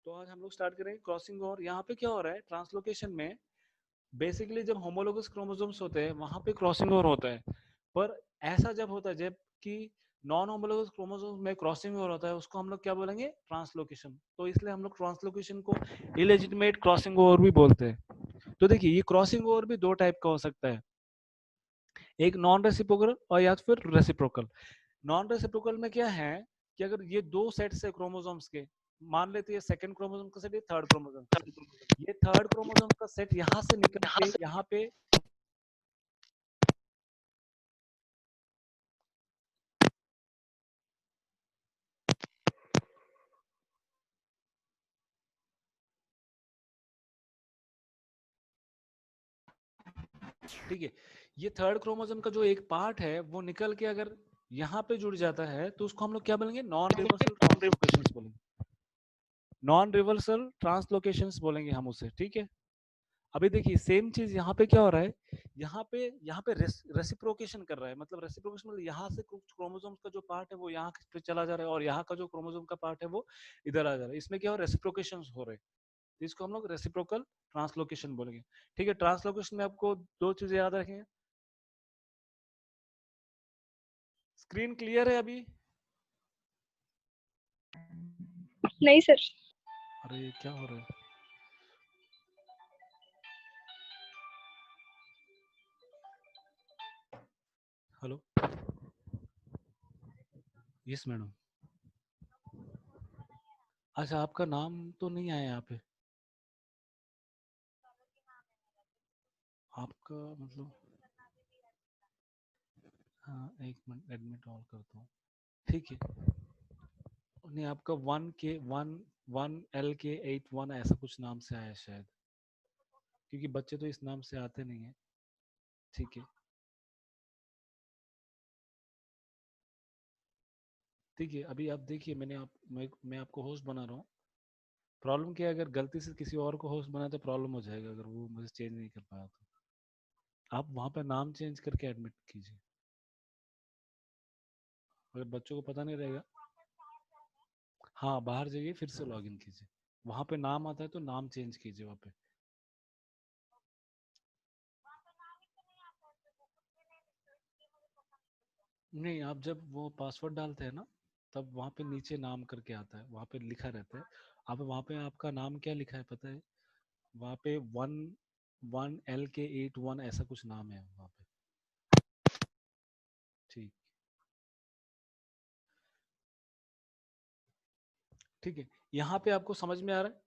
तो आज हम लोग स्टार्ट करेंगे क्रॉसिंग ओवर। यहाँ पे क्या हो रहा है ट्रांसलोकेशन में, बेसिकली जब होमोलोगस क्रोमोसोम्स होते हैं वहां पे क्रॉसिंग ओवर होता है, पर ऐसा जब होता है जबकि नॉन होमोलोगस क्रोमोसोम्स में क्रॉसिंग ओवर होता है, उसको हम लोग क्या बोलेंगे, ट्रांसलोकेशन। तो इसलिए हम लोग ट्रांसलोकेशन को इलेजिटिमेट क्रॉसिंग ओवर भी बोलते हैं। तो देखिए ये क्रॉसिंग ओवर भी दो टाइप का हो सकता है, एक नॉन रेसिप्रोकल और या फिर रेसिप्रोकल। नॉन रेसिप्रोकल में क्या है कि अगर ये दो सेट्स है क्रोमोसोम्स के, मान लेते हैं सेकंड क्रोमोसोम का सेट, ये थर्ड क्रोमोसोम का सेट, ये थर्ड क्रोमोसोम का सेट यहाँ से निकल के यहाँ पे, ठीक है, ये थर्ड क्रोमोसोम का जो एक पार्ट है वो निकल के अगर यहाँ पे जुड़ जाता है तो उसको हम लोग क्या बोलेंगे, नॉन रिवर्सल ट्रांसलोकेशंस बोलेंगे। नॉन रिवर्सल ट्रांसलोकेशंस बोलेंगे हम उसे, ठीक है। अभी देखिए सेम चीज यहाँ पे क्या हो रहा है, यहाँ पे रेसिप्रोकेशन कर रहा है, मतलब रेसिप्रोकेशन मतलब यहाँ से कुछ क्रोमोसोम्स का जो पार्ट है वो यहाँ पे चला जा रहा है और यहाँ का जो क्रोमोसोम का पार्ट है वो इधर आ जा रहा है। इसमें क्या हो, रेसिप्रोकेशन हो रहे हैं, तो इसको हम लोग रेसिप्रोकल ट्रांसलोकेशन बोलेंगे। ठीक है, ट्रांसलोकेशन में आपको दो चीजें याद रखेंगे। स्क्रीन क्लियर है अभी? नहीं सर। अरे ये क्या हो रहा है, हेलो, यस मैडम। अच्छा आपका नाम तो नहीं आया यहाँ पे, आपका मतलब, हाँ एक मिनट एडमिट ऑल करता हूँ, ठीक है। नहीं आपका 1L के 81 ऐसा कुछ नाम से आया शायद, क्योंकि बच्चे तो इस नाम से आते नहीं है। ठीक है, ठीक है, अभी आप देखिए मैं आपको होस्ट बना रहा हूँ। प्रॉब्लम क्या है, अगर गलती से किसी और को होस्ट बनाए तो प्रॉब्लम हो जाएगा, अगर वो मुझे चेंज नहीं कर पाया तो आप वहाँ पे नाम चेंज करके एडमिट कीजिए, अगर बच्चों को पता नहीं रहेगा। हाँ बाहर जाइए फिर से लॉगिन कीजिए, वहाँ पे नाम आता है तो नाम चेंज कीजिए वहाँ पे। नहीं आप जब वो पासवर्ड डालते हैं ना, तब वहाँ पे नीचे नाम करके आता है, वहाँ पे लिखा रहता है। आप वहाँ पे आपका नाम क्या लिखा है पता है, वहाँ पे 1L के 81 ऐसा कुछ नाम है वहाँ पे। ठीक, ठीक है, यहाँ पे आपको समझ में आ रहा है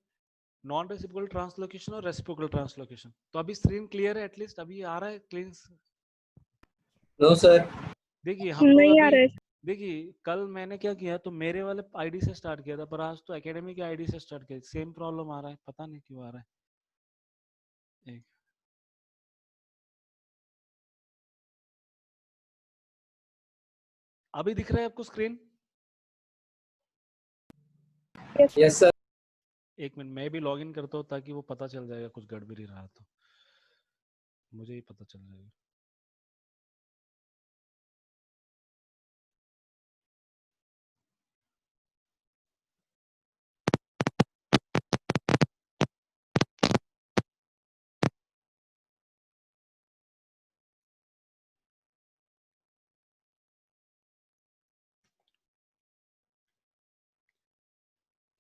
नॉन रेसिप्रोकल ट्रांसलोकेशन और रेसिप्रोकल ट्रांसलोकेशन। तो अभी स्क्रीन क्लियर है, एटलीस्ट अभी आ रहा है क्लीन। No sir. देखिए हम लोग नहीं आ अभी, रहा है। देखिए कल मैंने क्या किया, तो मेरे वाले आईडी से स्टार्ट किया था, पर आज तो एकेडमी के आईडी से स्टार्ट किया, सेम प्रॉब्लम आ रहा है, पता नहीं क्यों आ रहा है। एक अभी दिख रहा है आपको स्क्रीन? Yes sir. एक मिनट मैं भी लॉगिन करता हूँ ताकि वो पता चल जाएगा कुछ गड़बड़ी रहा तो मुझे ही पता चल जाएगा।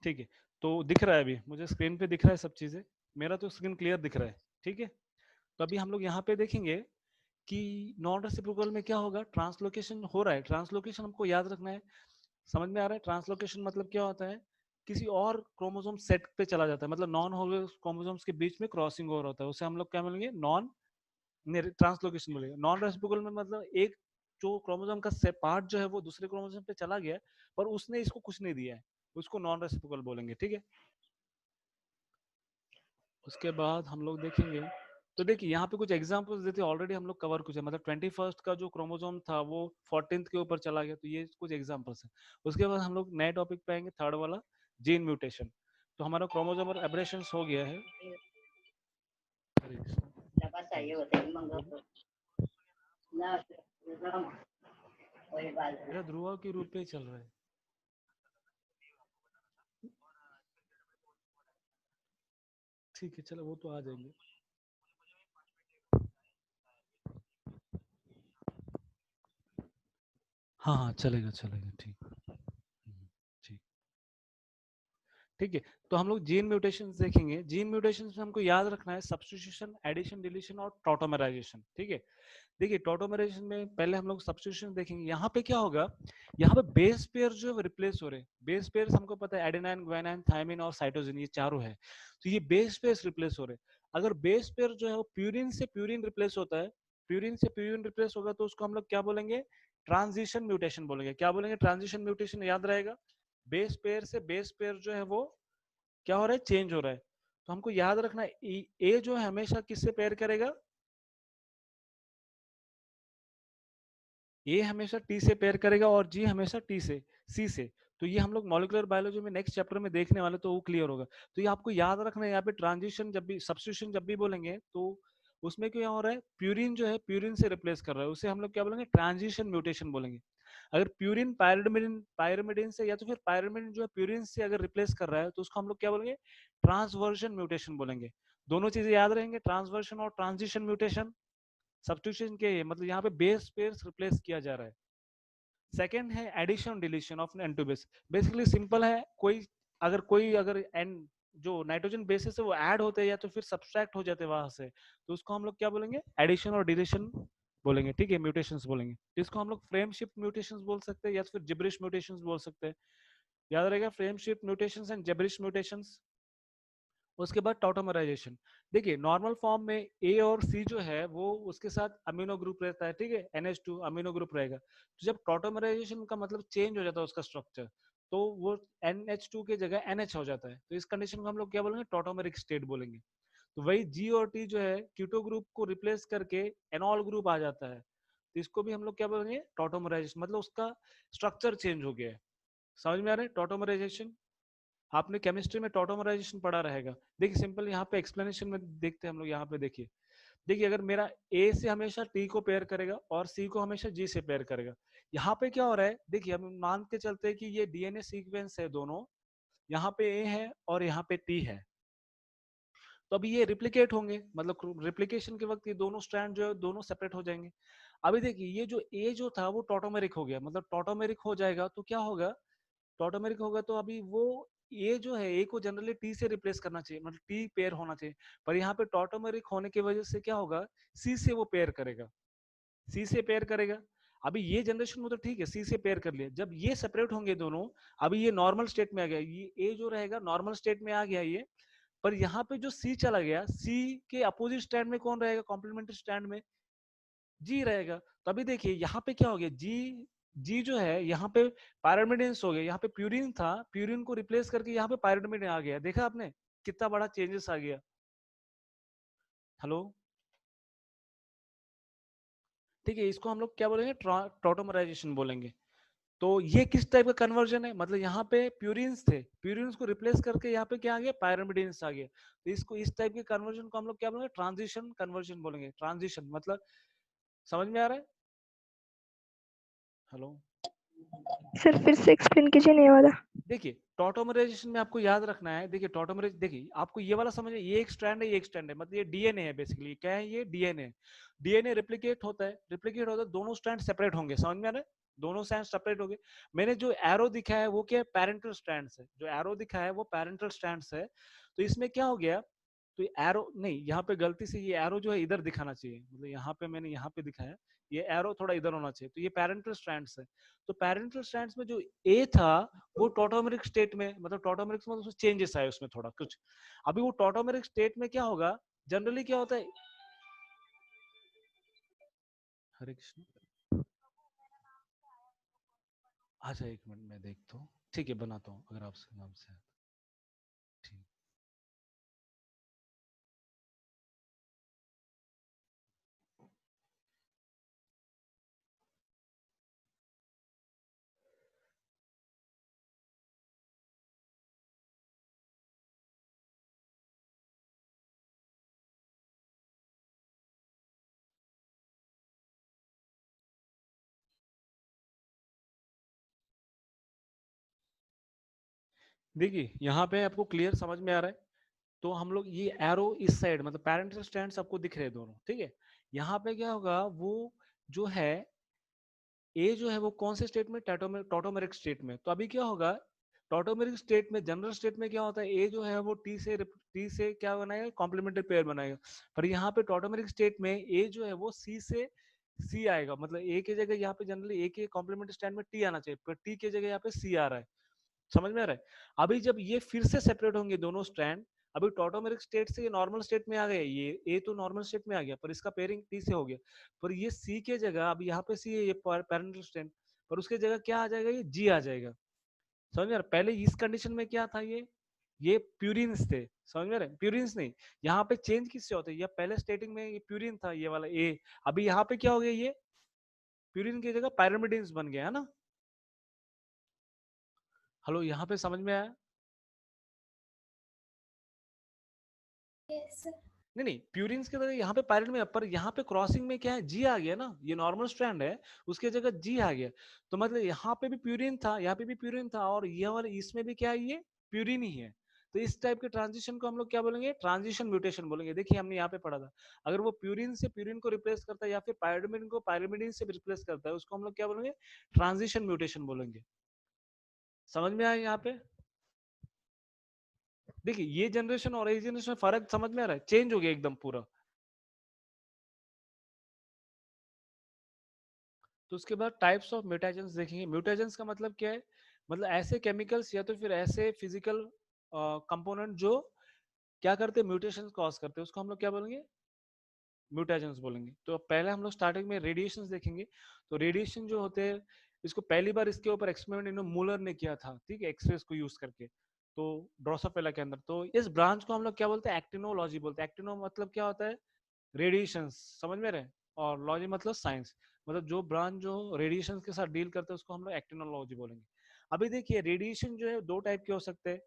ठीक है, तो दिख रहा है अभी मुझे स्क्रीन पे दिख रहा है सब चीजें, मेरा तो स्क्रीन क्लियर दिख रहा है। ठीक है, तो अभी हम लोग यहाँ पे देखेंगे कि नॉन रेसिप्रोकल में क्या होगा, ट्रांसलोकेशन हो रहा है। ट्रांसलोकेशन हमको याद रखना है, समझ में आ रहा है? ट्रांसलोकेशन मतलब क्या होता है, किसी और क्रोमोसोम सेट पे चला जाता है, मतलब नॉन होमोलॉगस क्रोमोसोम्स के बीच में क्रॉसिंग ओवर होता है, उसे हम लोग क्या बोलेंगे, नॉन ट्रांसलोकेशन बोलेंगे। नॉन रेसिप्रोकल में मतलब एक जो क्रोमोसोम का पार्ट जो है वो दूसरे क्रोमोसोम पे चला गया पर उसने इसको कुछ नहीं दिया है, उसको नॉन रेसिप्रोकल बोलेंगे। ठीक है, उसके बाद हम लोग देखेंगे, तो देखिए यहाँ पे कुछ एग्जांपल्स देते हैं, ऑलरेडी हम लोग कवर कुछ है, मतलब 21st का जो क्रोमोसोम था वो 14th के ऊपर चला गया, तो ये कुछ एग्जांपल्स हैं। उसके बाद हम लोग नए टॉपिक पे आएंगे, थर्ड वाला, जीन म्यूटेशन। तो हमारा क्रोमोसोमल एब्रेशंस हो गया है। मेरा ध्रुवा के रूप पे चल रहा है। ठीक है चलो वो तो आ जाएंगे। हाँ हाँ चलेगा चलेगा ठीक। ठीक। ठीक है तो हम लोग जीन म्यूटेशंस देखेंगे। जीन म्यूटेशंस में हमको याद रखना है सब्स्टिट्यूशन, एडिशन, डिलीशन और टॉटोमराइजेशन। ठीक है देखिए टॉटोमराइजेशन में पहले हम लोग सब्स्टिट्यूशन देखेंगे। यहाँ पे क्या होगा, यहाँ पे बेस पेयर जो है रिप्लेस हो रहे हैं। बेस पेयर हमको पता है एडेनाइन, ग्वानिन, थायमिन और साइटोसिन, ये चारों है। तो ये बेस पेयर रिप्लेस हो रहे हैं। अगर बेस पेयर जो है वो प्यूरिन से प्यूरिन रिप्लेस होता है, प्यूरिन से प्यूरिन रिप्लेस होगा तो उसको हम लोग क्या बोलेंगे, ट्रांजिशन म्यूटेशन बोलेंगे। क्या बोलेंगे, ट्रांजिशन म्यूटेशन। याद रहेगा बेस पेयर से बेस पेयर जो है वो क्या हो रहा है, चेंज हो रहा है। तो हमको याद रखना है ए जो है हमेशा किससे पेयर करेगा, ए हमेशा टी से पेयर करेगा और जी हमेशा टी से सी से। तो ये हम लोग मॉलिक्यूलर बायोलॉजी में नेक्स्ट चैप्टर में देखने वाले, तो वो क्लियर होगा। तो ये आपको याद रखना है। यहाँ पे ट्रांजिशन जब भी, सब्स्टिट्यूशन जब भी बोलेंगे तो उसमें क्या हो रहा है, प्यूरिन जो है प्यूरिन से रिप्लेस कर रहा है, उसे हम लोग क्या बोलेंगे, ट्रांजिशन म्यूटेशन बोलेंगे। अगर प्यूरिन पायरिमिडिन, पायरिमिडिन से या तो फिर पायरिमिडिन जो है प्यूरिन से अगर रिप्लेस कर रहा है तो उसको हम लोग क्या बोलेंगे, ट्रांसवर्जन म्यूटेशन बोलेंगे। दोनों चीजें याद रहेंगे, ट्रांसवर्जन और ट्रांजिशन म्यूटेशन। सब्स्टिट्यूशन के मतलब यहाँ पे बेस पेयर्स रिप्लेस किया जा रहा है। सेकेंड है addition deletion of an two base. Basically simple है, कोई अगर एन जो नाइट्रोजन बेसिस है वो ऐड होते हैं या तो फिर सब्सट्रैक्ट हो जाते हैं वहां से, तो उसको हम लोग क्या बोलेंगे, एडिशन और डिलीशन बोलेंगे। ठीक है, म्यूटेशंस बोलेंगे। इसको हम लोग फ्रेम शिफ्ट म्यूटेशंस बोल सकते हैं या तो फिर जिब्रिश म्यूटेशंस बोल सकते हैं। याद रहेगा frame shift mutations and gibberish mutations. उसके बाद टॉटोमराइजेशन। देखिए नॉर्मल फॉर्म में ए और सी जो है वो उसके साथ अमीनो ग्रुप रहता है। ठीक है, NH2 अमीनो ग्रुप रहेगा। तो जब टॉटोमराइजेशन का मतलब चेंज हो जाता है उसका स्ट्रक्चर, तो वो NH2 की जगह NH हो जाता है। तो इस कंडीशन को हम लोग क्या बोलेंगे, टॉटोमेरिक स्टेट बोलेंगे। तो वही जी और टी जो है कीटो ग्रुप को रिप्लेस करके एनॉल ग्रुप आ जाता है। तो इसको भी हम लोग क्या बोलेंगे, टॉटोमराइजेशन। मतलब उसका स्ट्रक्चर चेंज हो गया है। समझ में आ रहा है टॉटोमराइजेशन। आपने केमिस्ट्री में टॉटोमराइजेशन पढ़ा रहेगा। देखिए सिंपल यहाँ पे एक्सप्लेनेशन में देखते हैं हम लोग। यहाँ पे देखिए, देखिए अगर मेरा ए से हमेशा टी को पेयर करेगा और सी को हमेशा जी से पेयर करेगा, यहाँ पे क्या हो रहा है, देखिए हम मान के चलते हैं कि ये डीएनए सीक्वेंस है दोनों, यहाँ पे ए है और यहाँ पे टी है। तो अभी ये रिप्लिकेट होंगे, मतलब रिप्लिकेशन के वक्त ये दोनों स्ट्रैंड जो है दोनों सेपरेट हो जाएंगे। अभी देखिए ये जो ए जो था वो टॉटोमेरिक हो गया, मतलब टॉटोमेरिक हो जाएगा तो क्या होगा, टॉटोमेरिक होगा तो अभी वो ये जो है ए को जनरली टी से रिप्लेस करना चाहिए, मतलब टी पेयर होना चाहिए। पर यहाँ पे टॉटोमेरिक होने की वजह से क्या होगा, सी से वो पेयर करेगा, सी से पेयर करेगा। अभी ये जनरेशन में तो ठीक है सी से पेयर कर लिया, जब ये सेपरेट होंगे दोनों, अभी ये नॉर्मल स्टेट में आ गया, ये ए जो रहेगा नॉर्मल स्टेट में आ गया ये। पर यहाँ पे जो सी चला गया, सी के अपोजिट स्टैंड में कौन रहेगा, कॉम्प्लीमेंट्री स्टैंड में जी रहेगा। तभी देखिए यहाँ पे क्या हो गया, जी जी जो है यहाँ पे पायरिमिडिन्स हो गया, यहाँ पे प्यूरिन था, प्यूरिन को रिप्लेस करके यहाँ पे पायरिमिडिन आ गया। देखा आपने कितना बड़ा चेंजेस आ गया। हेलो, ठीक है, इसको हम लोग क्या बोलेंगे, टॉटोमराइजेशन बोलेंगे। तो ये किस टाइप का कन्वर्जन है, मतलब यहाँ पे प्यूरिन्स थे, प्यूरिन्स को रिप्लेस करके यहाँ पे क्या आ गया, पायरिमिडिन्स आ गया। तो इसको इस टाइप के कन्वर्जन को हम लोग क्या बोलेंगे, ट्रांजिशन कन्वर्जन बोलेंगे। ट्रांजिशन मतलब, समझ में आ रहा है। हेलो, सर फिर से एक्सप्लेन कीजिए नहीं वाला। देखिए टॉटोमराइजेशन में आपको याद रखना है, देखिए टॉटोमराइज, देखिए आपको ये वाला समझ, ये एक स्ट्रैंड है, ये एक स्ट्रैंड है, मतलब ये डीएनए है बेसिकली। क्या है ये, डीएनए। डीएनए रिप्लिकेट होता है, रिप्लिकेट होता है, दोनों स्ट्रैंड सेपरेट होंगे। समझ में आ रहा है, दोनों स्ट्रैंड सेपरेट होंगे। मैंने जो एरो दिखा है वो क्या है, पेरेंटल स्ट्रैंड है। जो एरो दिखा है वो पेरेंटल स्ट्रैंड है। तो इसमें क्या हो गया, तो एरो नहीं, यहाँ पे गलती से ये एरो जो है इधर दिखाना चाहिए, मतलब यहाँ पे मैंने यहाँ पे दिखाया, ये एरो थोड़ा इधर होना चाहिए। तो ये पेरेंटल स्ट्रैंड्स है। तो पेरेंटल स्ट्रैंड्स में जो ए था वो टॉटोमेरिक स्टेट में, मतलब टॉटोमेरिक मतलब चेंजेस आए उसमें थोड़ा कुछ। अभी वो टॉटोमेरिक स्टेट में क्या होगा, जनरली क्या होता है, हरे कृष्ण, अच्छा एक मिनट में देखता हूँ। ठीक है बनाता हूँ अगर आपसे नाम से है तो। ठीक। देखिए यहाँ पे आपको क्लियर समझ में आ रहा है, तो हम लोग ये एरो इस साइड मतलब पैरेंटल स्ट्रैंड्स आपको दिख रहे हैं दोनों, ठीक है। यहाँ पे क्या होगा, वो जो है ए जो है वो कौन से स्टेट में, टॉटोमेरिक स्टेट में। तो अभी क्या होगा, टॉटोमेरिक स्टेट में, जनरल स्टेट में क्या होता है, ए जो है वो टी से क्या बनाएगा, कॉम्प्लीमेंट्री पेयर बनाएगा। पर यहाँ पे टॉटोमेरिक स्टेट में ए जो है वो सी से सी आएगा, मतलब ए की जगह यहाँ पे जनरली ए के कॉम्प्लीमेंट्री स्टैंड में टी आना चाहिए, पर टी की जगह यहाँ पे सी आ रहा है। समझ में आ रहा है। अभी जब ये फिर से सेपरेट होंगे दोनों स्ट्रैंड, अभी टॉटोमेरिक स्टेट से ये नॉर्मल स्टेट में आ गए, ये ए तो नॉर्मल स्टेट में आ गया, पर इसका पेयरिंग टी से हो गया। पर ये सी के जगह, अब यहाँ पे सी है ये पैरेंटल स्ट्रैंड, पर उसके जगह क्या आ जाएगा, ये जी आ जाएगा। समझ में आ रहा है? पहले इस कंडीशन में क्या था, ये प्यूरिन्स थे। समझ में आ रहा है? प्यूरिन्स नहीं, यहाँ पे चेंज किससे होता है, ये पहले स्टेटिंग में ये प्यूरिन था, ये वाला ए, अभी यहाँ पे क्या हो गया, ये प्यूरिन की जगह पायरिमिडिन्स बन गया है ना। हेलो, यहाँ पे समझ में आया? Yes, sir. नहीं नहीं, प्यूरिन्स की तरह यहाँ पे पायरिन में, पर यहाँ पे क्रॉसिंग में क्या है, जी आ गया ना, ये नॉर्मल स्ट्रैंड है, उसके जगह जी आ गया। तो मतलब यहाँ पे भी प्यूरिन था, यहाँ पे भी प्यूरिन था, और ये वाले इसमें भी क्या है, ये प्यूरिन ही है। तो इस टाइप के ट्रांजिशन को हम लोग क्या बोलेंगे, ट्रांजिशन म्यूटेशन बोलेंगे। देखिए हमने यहाँ पे पढ़ा था, अगर वो प्यूरिन से प्यूरिन को रिप्लेस करता है या फिर पायरिमिडिन को पायरिमिडिन से रिप्लेस करता है, उसको हम लोग क्या बोलेंगे, ट्रांजिशन म्यूटेशन बोलेंगे। समझ में आया यहाँ पे? देखिए ये जनरेशन और ये जनरेशन में फर्क समझ में आ रहा है, चेंज हो गया एकदम पूरा। तो उसके बाद टाइप्स ऑफ म्यूटेशंस देखेंगे। म्यूटेशंस का मतलब क्या है, मतलब ऐसे केमिकल्स या तो फिर ऐसे फिजिकल कंपोनेंट जो क्या करते हैं, म्यूटेशंस कॉज करते हैं, उसको हम लोग क्या बोलेंगे, म्यूटेशंस बोलेंगे। तो पहले हम लोग स्टार्टिंग में रेडिएशंस देखेंगे। तो रेडिएशन जो होते हैं, इसको पहली बार इसके ऊपर एक्सपेरिमेंट इन्होंने मूलर ने किया था, ठीक है, एक्सरेज को यूज करके, तो ड्रोसोफिला के अंदर। तो इस ब्रांच को हम लोग क्या बोलते हैं, एक्टिनोलॉजी बोलते हैं। एक्टिनो मतलब क्या होता है, रेडिएशंस, समझ में रहे, और लॉजी मतलब साइंस, मतलब जो ब्रांच जो रेडिएशन के साथ डील करते हैं उसको हम लोग एक्टिनोलॉजी बोलेंगे। अभी देखिए रेडिएशन जो है दो टाइप के हो सकते हैं,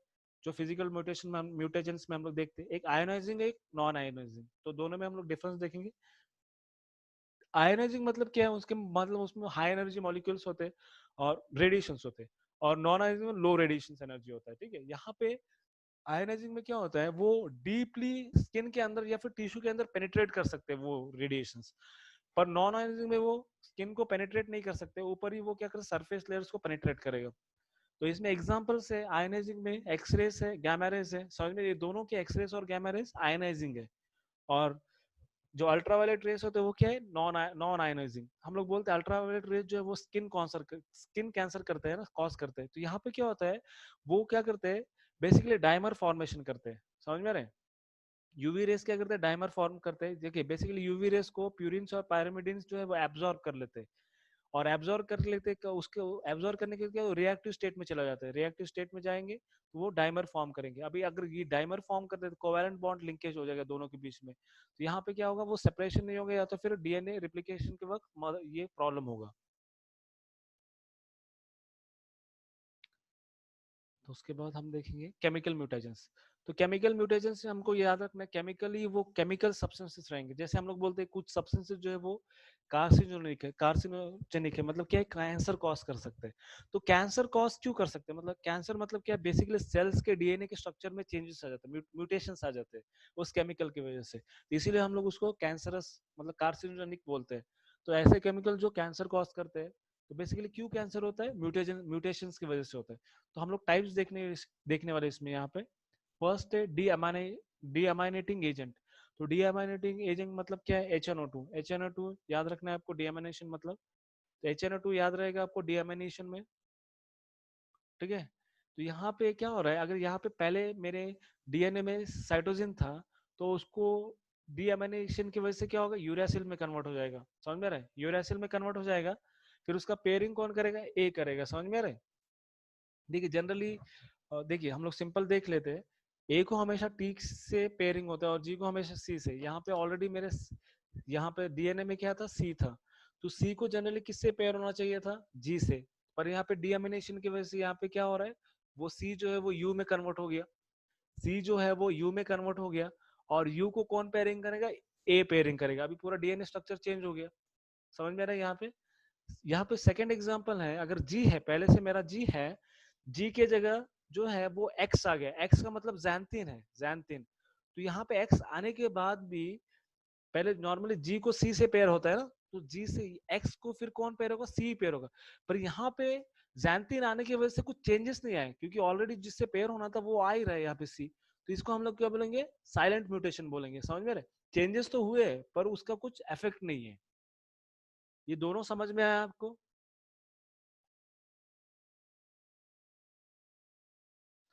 जो फिजिकल म्यूटेशन में म्यूटेशंस में हम लोग देखते हैं, एक आयोनाइजिंग, एक नॉन आयोनाइजिंग। तो दोनों में हम लोग डिफरेंस देखेंगे। आयोनाइजिंग मतलब क्या है, उसके मतलब उसमें हाई एनर्जी मॉलिक्यूल्स होते हैं और रेडिएशंस होते हैं, और नॉन आयोनाइजिंग में लो रेडिएशन एनर्जी होता है, ठीक है। यहाँ पे आयोनाइजिंग में क्या होता है, वो डीपली स्किन के अंदर या फिर टिश्यू के अंदर पेनिट्रेट कर सकते हैं वो रेडिएशंस, पर नॉन आयोनाइजिंग में वो स्किन को पेनिट्रेट नहीं कर सकते, ऊपर ही वो क्या करे, सरफेस लेयर्स को पेनिट्रेट करेगा। तो इसमें एग्जांपल्स है आयोनाइजिंग में, एक्सरेस है, गामा रेज है। समझ में, ये दोनों के एक्सरेस और गामा रेज आयोनाइजिंग है, और जो अल्ट्रावायलेट रेस होते हैं वो क्या है, नॉन आयोनाइजिंग। हम लोग बोलते हैं अल्ट्रावायलेट रेस जो है वो स्किन कैंसर करते हैं ना, कॉज करते हैं। तो यहाँ पे क्या होता है, वो क्या करते हैं, बेसिकली डायमर फॉर्मेशन करते हैं। समझ में आ रहे हैं? यूवी रेस क्या करते हैं, डायमर फॉर्म करते हैं। देखिए बेसिकली यूवी रेस को प्यूरिन्स और पायरिमिडिन्स जो है वो एब्जॉर्ब कर लेते हैं, और एब्जॉर्ब कर लेते हैं, उसके एब्जॉर्ब करने के लिए रिएक्टिव स्टेट में चला जाता है। रिएक्टिव स्टेट में जाएंगे तो वो डाइमर फॉर्म करेंगे। अभी अगर ये डाइमर फॉर्म करते हैं तो कोवेलेंट बॉन्ड लिंकेज हो जाएगा दोनों के बीच में। तो यहाँ पे क्या होगा, वो सेपरेशन नहीं होगा, या तो फिर डीएनए रिप्लिकेशन के वक्त ये प्रॉब्लम होगा। तो उसके बाद हम देखेंगे केमिकल म्यूटेशंस। तो केमिकल म्यूटेशंस से हमको याद रखना है, केमिकली वो केमिकल सब्सटेंसेस रहेंगे। जैसे हम लोग बोलते हैं कुछ सब्सटेंसेस जो है वो कार्सिनोजेनिक है, मतलब क्या है, कैंसर कॉज कर सकते हैं। तो कैंसर कॉज क्यों कर सकते हैं, मतलब कैंसर मतलब क्या, बेसिकली सेल्स के डीएनए के स्ट्रक्चर में चेंजेस आ जाते हैं, म्यूटेशंस आ जाते हैं उस केमिकल की वजह से। तो इसीलिए हम लोग उसको कैंसरस मतलब कार्सिनोजेनिक बोलते हैं। तो ऐसे केमिकल जो कैंसर कॉज करते हैं, तो बेसिकली क्यों कैंसर होता है, म्यूटेशंस की वजह से होता है। तो हम लोग टाइप्स देखने वाले इसमें यहाँ पे। फर्स्ट है डीअमाइनेटिंग एजेंट। तो डीअमाइनेटिंग एजेंट मतलब क्या है, HNO2। HNO2 याद रखना है आपको, डीअमाइनेशन मतलब। तो HNO2 याद रहेगा आपको डीअमाइनेशन में, ठीक है। तो यहाँ पे क्या हो रहा है, अगर यहाँ पे पहले मेरे डीएनए में साइटोसिन था, तो उसको डीअमाइनेशन की वजह से क्या होगा, यूरासिल में कन्वर्ट हो जाएगा। समझ में आ रहा है? यूरासिल में कन्वर्ट हो जाएगा, फिर उसका पेयरिंग कौन करेगा, ए करेगा। समझ में आ रहा है? देखिए जनरली देखिए हम लोग सिंपल देख लेते हैं, ए को हमेशा टी से पेयरिंग होता है और जी को हमेशा सी से। यहाँ पे ऑलरेडी मेरे यहाँ पे डीएनए में क्या था, सी था, तो सी को जनरली किससे पेयर होना चाहिए था, जी से। पर यहाँ पे डीअमीनेशन की वजह से यहाँ पे क्या हो रहा है, वो सी जो है वो यू में कन्वर्ट हो गया, सी जो है वो यू में कन्वर्ट हो गया, और यू को कौन पेयरिंग करेगा, ए पेयरिंग करेगा। अभी पूरा डीएनए स्ट्रक्चर चेंज हो गया। समझ में आ रहा है? यहाँ पे सेकंड एग्जांपल है, अगर जी है, पहले से मेरा जी है, जी के जगह जो है वो एक्स आ गया। एक्स का मतलब जैंथिन है, जैंथिन। तो यहाँ पे x आने के बाद भी पहले नॉर्मली G को C से पेयर होता है ना, तो G से X को फिर कौन पेयर होगा, C पेयर होगा। पर यहाँ पे xanthine आने की वजह से कुछ चेंजेस नहीं आए, क्योंकि ऑलरेडी जिससे पेयर होना था वो आ ही रहा है यहाँ पे C, तो इसको हम लोग क्या बोलेंगे, साइलेंट म्यूटेशन बोलेंगे। समझ में रहे, चेंजेस तो हुए पर उसका कुछ इफेक्ट नहीं है। ये दोनों समझ में आया आपको?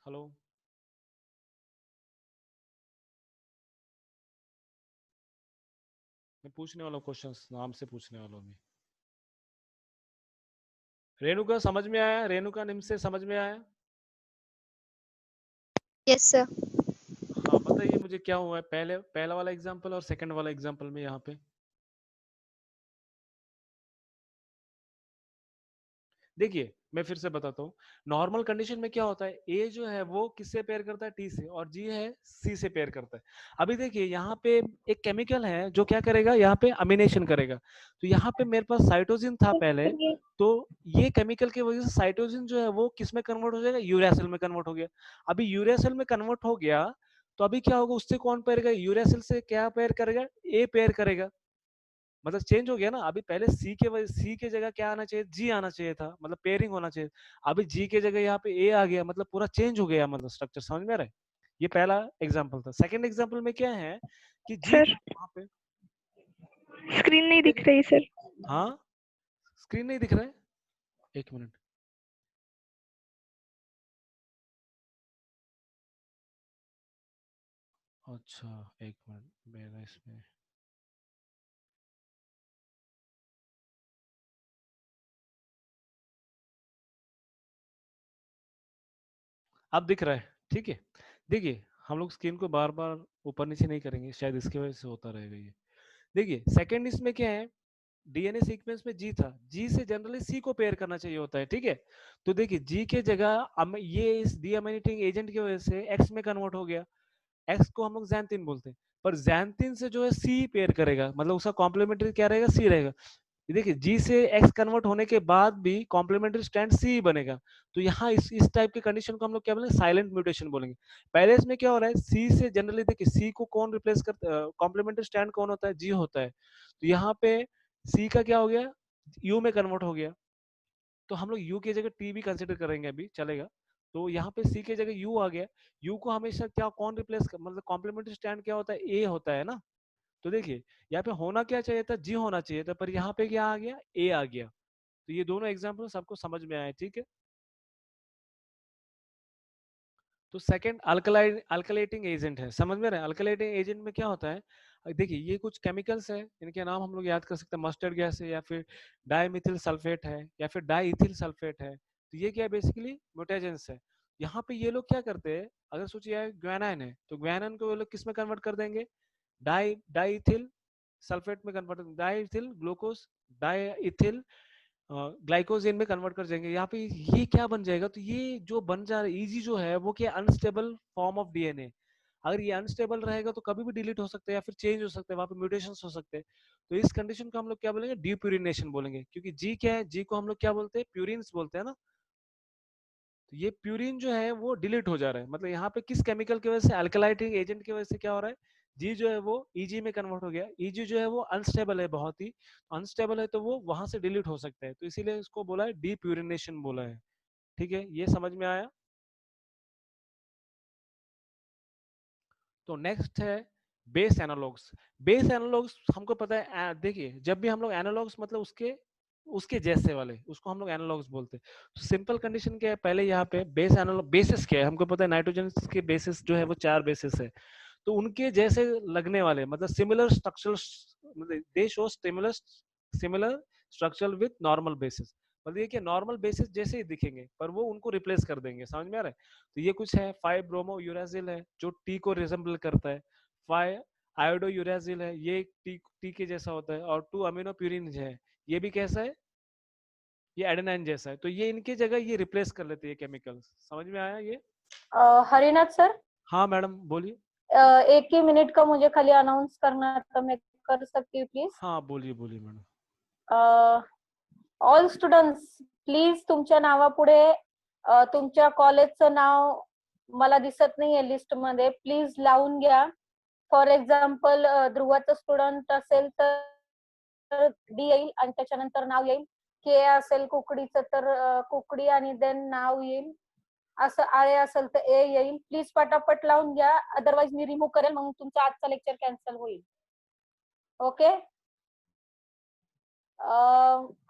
हेलो, मैं पूछने वाला क्वेश्चंस नाम से पूछने वाला हूँ। रेणुका समझ में आया? रेणुका निम से समझ में आया? Yes sir. हाँ बताइए मुझे क्या हुआ है पहला वाला एग्जांपल और सेकंड वाला एग्जांपल में। यहाँ पे देखिए मैं फिर से बताता हूँ, नॉर्मल कंडीशन में क्या होता है, ए जो है वो किससे पेयर करता है, टी से, और जी है सी से पेयर करता है। अभी देखिए यहाँ पे एक केमिकल है जो क्या करेगा, यहाँ पे अमीनेशन करेगा। तो यहाँ पे मेरे पास साइटोसिन था पहले, तो ये केमिकल की वजह से साइटोसिन जो है वो किस में कन्वर्ट हो जाएगा, यूरासिल में कन्वर्ट हो गया। अभी यूरासिल में कन्वर्ट हो गया तो अभी क्या होगा, उससे कौन पेयर करेगा, यूरासिल से क्या पेयर करेगा, ए पेयर करेगा। मतलब चेंज हो गया ना, अभी पहले सी के जगह क्या आना चाहिए, जी आना चाहिए था, मतलब पेयरिंग होना चाहिए। अभी जी के जगह यहाँ पे ए आ गया, मतलब पूरा चेंज हो गया, मतलब स्ट्रक्चर। समझ में आ रहा है? ये पहला एग्जांपल था। सेकंड एग्जांपल में क्या है कि जी सर वहां पे स्क्रीन नहीं दिख रही सर। हाँ, स्क्रीन नहीं दिख रहा है, एक मिनट। अच्छा एक मिनट, मेरा इसमें अब दिख रहा है, ठीक है। देखिए हम लोग स्क्रीन को बार बार ऊपर नीचे नहीं करेंगे, शायद इसकी वजह से होता रहेगा ये। देखिए सेकंड इसमें क्या है, डीएनए सीक्वेंस में जी था, जी से जनरली सी को पेयर करना चाहिए होता है, ठीक है। तो देखिए जी के जगह ये इस डीअमीनेटिंग एजेंट की वजह से एक्स में कन्वर्ट हो गया, एक्स को हम लोग xanthine बोलते हैं। पर xanthine से जो है सी पेयर करेगा, मतलब उसका कॉम्प्लीमेंट्री क्या रहेगा, सी रहेगा। देखिए जी से एक्स कन्वर्ट होने के बाद भी कॉम्प्लीमेंट्री स्टैंड सी बनेगा। तो यहाँ इस टाइप के कंडीशन को हम लोग क्या बोलेंगे, साइलेंट म्यूटेशन बोलेंगे। पहले इसमें क्या हो रहा है, सी से जनरली देखिए सी को कौन रिप्लेस करता है, कॉम्प्लीमेंट्री स्टैंड कौन होता है, जी होता है। तो यहाँ पे सी का क्या हो गया, यू में कन्वर्ट हो गया। तो हम लोग यू की जगह टी भी कंसिडर करेंगे, अभी चलेगा। तो यहाँ पे सी की जगह यू आ गया। यू को हमेशा क्या कौन रिप्लेस कर, मतलब कॉम्प्लीमेंट्री स्टैंड क्या होता है, ए होता है ना। तो देखिए यहाँ पे होना क्या चाहिए था, जी होना चाहिए था, पर यहाँ पे क्या आ गया, ए आ गया। तो ये दोनों एग्जाम्पल सबको समझ में आए, ठीक है। तो सेकंड अल्कलाइटिंग एजेंट है, समझ में रहे। अल्कलाइटिंग एजेंट में क्या होता है, देखिए ये कुछ केमिकल्स है, इनके नाम हम लोग याद कर सकते हैं, मस्टर्ड गैस है, या फिर डाइमिथिल सल्फेट है, या फिर डाइथिल सल्फेट है। तो ये क्या है, बेसिकली म्यूटेजेंस है। यहाँ पे ये लोग क्या करते हैं, अगर सोचिए ग्वेनाइन है, तो ग्वेनाइन को ये लोग किस में कन्वर्ट कर देंगे, डाइथिल सल्फेट में convert, diethyl glucose diethyl glycogen में कन्वर्ट कर जाएंगे। यहाँ पे ये क्या बन जाएगा, तो ये जो बन जा रहा है ईजी जो है वो क्या, अनस्टेबल फॉर्म ऑफ डीएनए। अगर ये अनस्टेबल रहेगा तो कभी भी डिलीट हो सकता है या फिर चेंज हो सकता है, वहां पे म्यूटेशंस हो सकते हैं। तो इस कंडीशन को हम लोग क्या बोलेंगे, डीप्यूरिनेशन बोलेंगे। क्योंकि जी क्या है, जी को हम लोग क्या बोलते हैं, प्यूरिन्स बोलते हैं ना। तो ये प्यूरिन जो है वो डिलीट हो जा रहा है, मतलब यहाँ पे किस केमिकल की वजह से, अल्कलाइटिंग एजेंट की वजह से क्या हो रहा है, जी जो है वो ईजी में कन्वर्ट हो गया। ईजी जो है वो अनस्टेबल है, बहुत ही अनस्टेबल है, तो वो वहां से डिलीट हो सकता है, तो इसीलिए इसको बोला है डीप्यूरिनेशन बोला है, ठीक है। ये समझ में आया। तो नेक्स्ट है बेस एनालॉग्स। बेस एनालॉग्स हमको पता है, देखिए जब भी हम लोग एनालॉग्स मतलब उसके उसके जैसे वाले, उसको हम लोग एनालॉग्स बोलते हैं। तो सिंपल कंडीशन क्या है, पहले यहाँ पे बेस एनालॉग, बेसिस क्या है हमको पता है, नाइट्रोजन के बेसिस जो है वो 4 बेसिस है। तो उनके जैसे लगने वाले, मतलब सिमिलर स्ट्रक्चरल, मतलब दे show similar structural with normal basis. मतलब ये क्या, नॉर्मल बेसिस जैसे ही दिखेंगे, पर वो उनको रिप्लेस कर देंगे। समझ में आ रहा है? तो ये कुछ है, 5 ब्रोमो यूरासिल है जो टी को रिजेंबल करता है, 5 आयोडो यूरासिल है, ये टी के जैसा होता है, और 2 अमीनो प्यूरिन है, ये भी कैसा है, ये एडेनाइन जैसा है। तो ये इनके जगह ये रिप्लेस कर लेते हैं केमिकल्स। समझ में आया ये? हरिनाथ सर, हाँ मैडम बोलिए। एक ही मिनिट का मुझे खाली अनाउंस करना था, मैं कर सकती हूँ प्लीज? हाँ बोलिए बोलिए मैडम। ऑल स्टुडंट्स प्लीज, तुमच्या नावापुढे तुमच्या कॉलेजचं नाव मला दिसत नाहीये लिस्ट मध्ये, प्लीज लावून घ्या. फॉर एक्झाम्पल ध्रुवाचं स्टुडंट असेल तर डी येईल आणि त्याच्यानंतर नाव येईल. के असेल कुकडीचं तर कुकडी आणि देन नाव येईल. असं आळे असेल तर ए येईल. प्लीज पटापट लावून घ्या, अदरवाइज मी रिमूव्ह करेल, मग तुमचा आजचा लेक्चर कॅन्सल होईल. ओके.